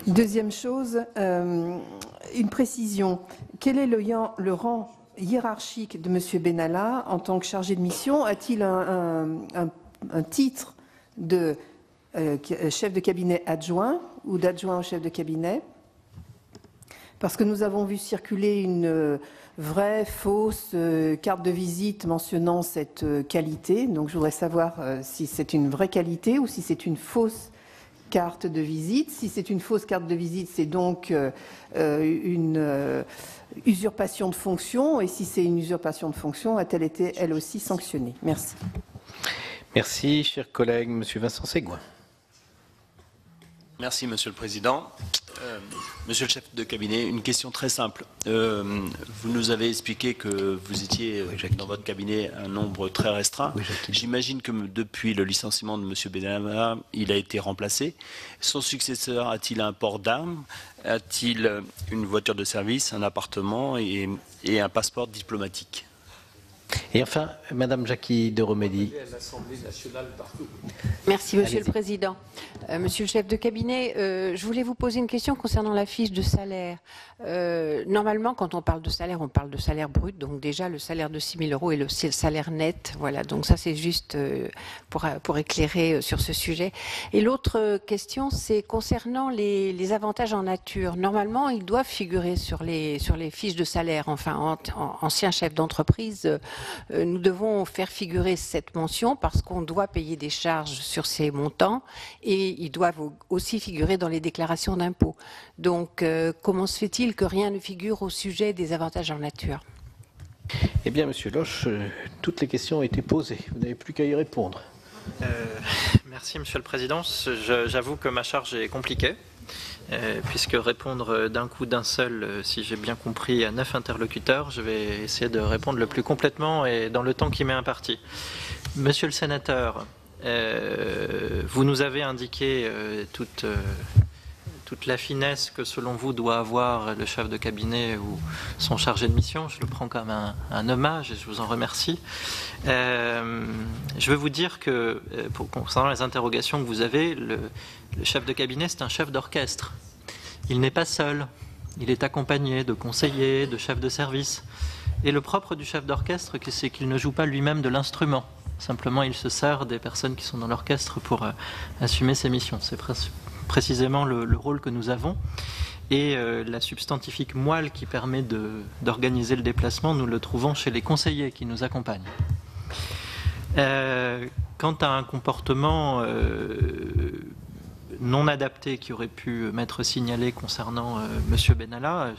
Deuxième chose, une précision. Quel est le rang hiérarchique de M. Benalla en tant que chargé de mission? A-t-il un titre de chef de cabinet adjoint ou d'adjoint au chef de cabinet? Parce que nous avons vu circuler une vraie, fausse carte de visite mentionnant cette qualité. Donc je voudrais savoir si c'est une vraie qualité ou si c'est une fausse carte de visite. Si c'est une fausse carte de visite, c'est donc une usurpation de fonction. Et si c'est une usurpation de fonction, a-t-elle été elle aussi sanctionnée? Merci. Merci, chers collègues. Monsieur Vincent Ségouin. Merci, Monsieur le Président. Monsieur le chef de cabinet, une question très simple. Vous nous avez expliqué que vous étiez dans votre cabinet un nombre très restreint. J'imagine que depuis le licenciement de Monsieur Benalla, il a été remplacé. Son successeur a-t-il un port d'armes? A-t-il une voiture de service, un appartement et un passeport diplomatique? Et enfin, Madame Jackie de Romédy. Merci, Monsieur le Président. Monsieur le chef de cabinet, je voulais vous poser une question concernant la fiche de salaire. Normalement, quand on parle de salaire brut, donc déjà le salaire de 6 000 € est le salaire net. Voilà, donc ça c'est juste pour éclairer sur ce sujet. Et l'autre question, c'est concernant les avantages en nature. Normalement, ils doivent figurer sur les fiches de salaire. Enfin, ancien chef d'entreprise, nous devons faire figurer cette mention parce qu'on doit payer des charges sur ces montants et ils doivent aussi figurer dans les déclarations d'impôts. Donc, comment se fait-il que rien ne figure au sujet des avantages en nature? Eh bien, Monsieur Loche, toutes les questions ont été posées. Vous n'avez plus qu'à y répondre. Merci, Monsieur le Président. J'avoue que ma charge est compliquée. Puisque répondre d'un coup d'un seul, si j'ai bien compris, à 9 interlocuteurs, je vais essayer de répondre le plus complètement et dans le temps qui m'est imparti. Monsieur le sénateur, vous nous avez indiqué toute la finesse que selon vous doit avoir le chef de cabinet ou son chargé de mission. Je le prends comme un hommage et je vous en remercie. Je veux vous dire que, concernant les interrogations que vous avez, le chef de cabinet, c'est un chef d'orchestre. Il n'est pas seul. Il est accompagné de conseillers, de chefs de service. Et le propre du chef d'orchestre, c'est qu'il ne joue pas lui-même de l'instrument. Simplement, il se sert des personnes qui sont dans l'orchestre pour assumer ses missions. C'est précisément le rôle que nous avons. Et la substantifique moelle qui permet d'organiser le déplacement, nous le trouvons chez les conseillers qui nous accompagnent. Quant à un comportement non adapté qui aurait pu m'être signalé concernant M. Benalla,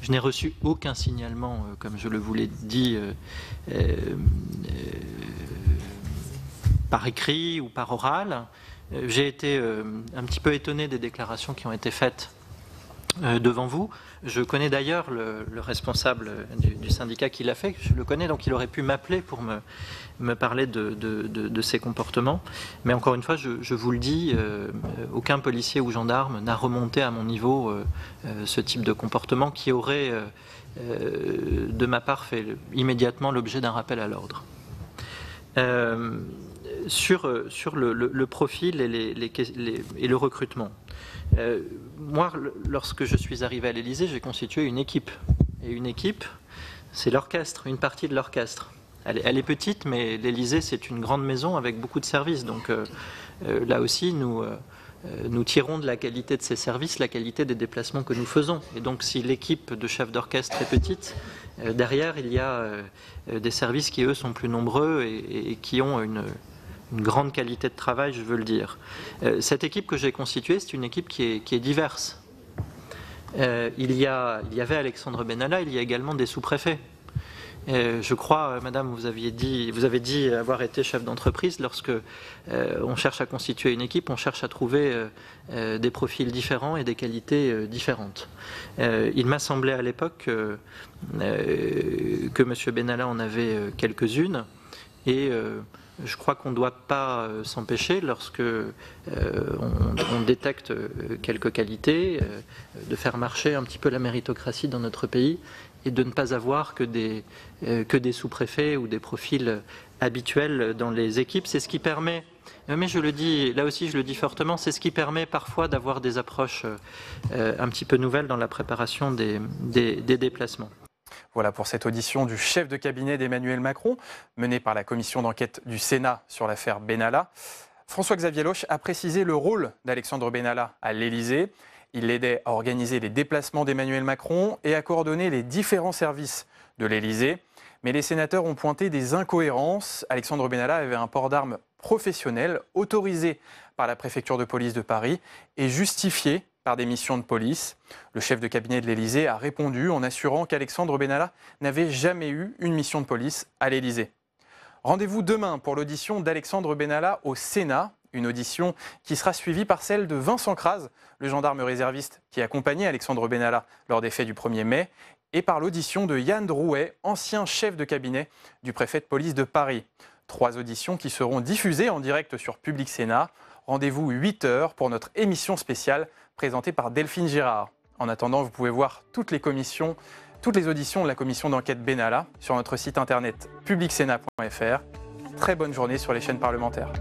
je n'ai reçu aucun signalement, comme je le vous l'ai dit, par écrit ou par oral. J'ai été un petit peu étonné des déclarations qui ont été faites devant vous. Je connais d'ailleurs le responsable du syndicat qui l'a fait, je le connais, donc il aurait pu m'appeler pour me parler de ses comportements. Mais encore une fois, je vous le dis, aucun policier ou gendarme n'a remonté à mon niveau ce type de comportement qui aurait, de ma part, fait immédiatement l'objet d'un rappel à l'ordre. Sur le profil et le recrutement. Moi, lorsque je suis arrivé à l'Élysée, j'ai constitué une équipe. Et une équipe, c'est l'orchestre, une partie de l'orchestre. Elle est petite, mais l'Élysée, c'est une grande maison avec beaucoup de services. Donc là aussi, nous tirons de la qualité de ces services, la qualité des déplacements que nous faisons. Et donc, si l'équipe de chefs d'orchestre est petite, derrière, il y a des services qui, eux, sont plus nombreux et qui ont une grande qualité de travail, je veux le dire. Cette équipe que j'ai constituée, c'est une équipe qui est diverse. Il y avait Alexandre Benalla, il y a également des sous-préfets. Je crois, Madame, vous avez dit avoir été chef d'entreprise. Lorsque on cherche à constituer une équipe, on cherche à trouver des profils différents et des qualités différentes. Il m'a semblé à l'époque que M. Benalla en avait quelques-unes et je crois qu'on ne doit pas s'empêcher, lorsque on détecte quelques qualités, de faire marcher un petit peu la méritocratie dans notre pays et de ne pas avoir que des sous-préfets ou des profils habituels dans les équipes. C'est ce qui permet, mais je le dis, là aussi je le dis fortement, c'est ce qui permet parfois d'avoir des approches un petit peu nouvelles dans la préparation des déplacements. Voilà pour cette audition du chef de cabinet d'Emmanuel Macron, menée par la commission d'enquête du Sénat sur l'affaire Benalla. François-Xavier Loche a précisé le rôle d'Alexandre Benalla à l'Élysée. Il l'aidait à organiser les déplacements d'Emmanuel Macron et à coordonner les différents services de l'Élysée. Mais les sénateurs ont pointé des incohérences. Alexandre Benalla avait un port d'armes professionnel autorisé par la préfecture de police de Paris et justifié par des missions de police. Le chef de cabinet de l'Élysée a répondu en assurant qu'Alexandre Benalla n'avait jamais eu une mission de police à l'Élysée. Rendez-vous demain pour l'audition d'Alexandre Benalla au Sénat, une audition qui sera suivie par celle de Vincent Crase, le gendarme réserviste qui accompagnait Alexandre Benalla lors des faits du 1er mai, et par l'audition de Yann Drouet, ancien chef de cabinet du préfet de police de Paris. 3 auditions qui seront diffusées en direct sur Public Sénat. Rendez-vous 8h pour notre émission spéciale présentée par Delphine Girard. En attendant, vous pouvez voir toutes les auditions de la commission d'enquête Benalla sur notre site internet publicsénat.fr. Très bonne journée sur les chaînes parlementaires.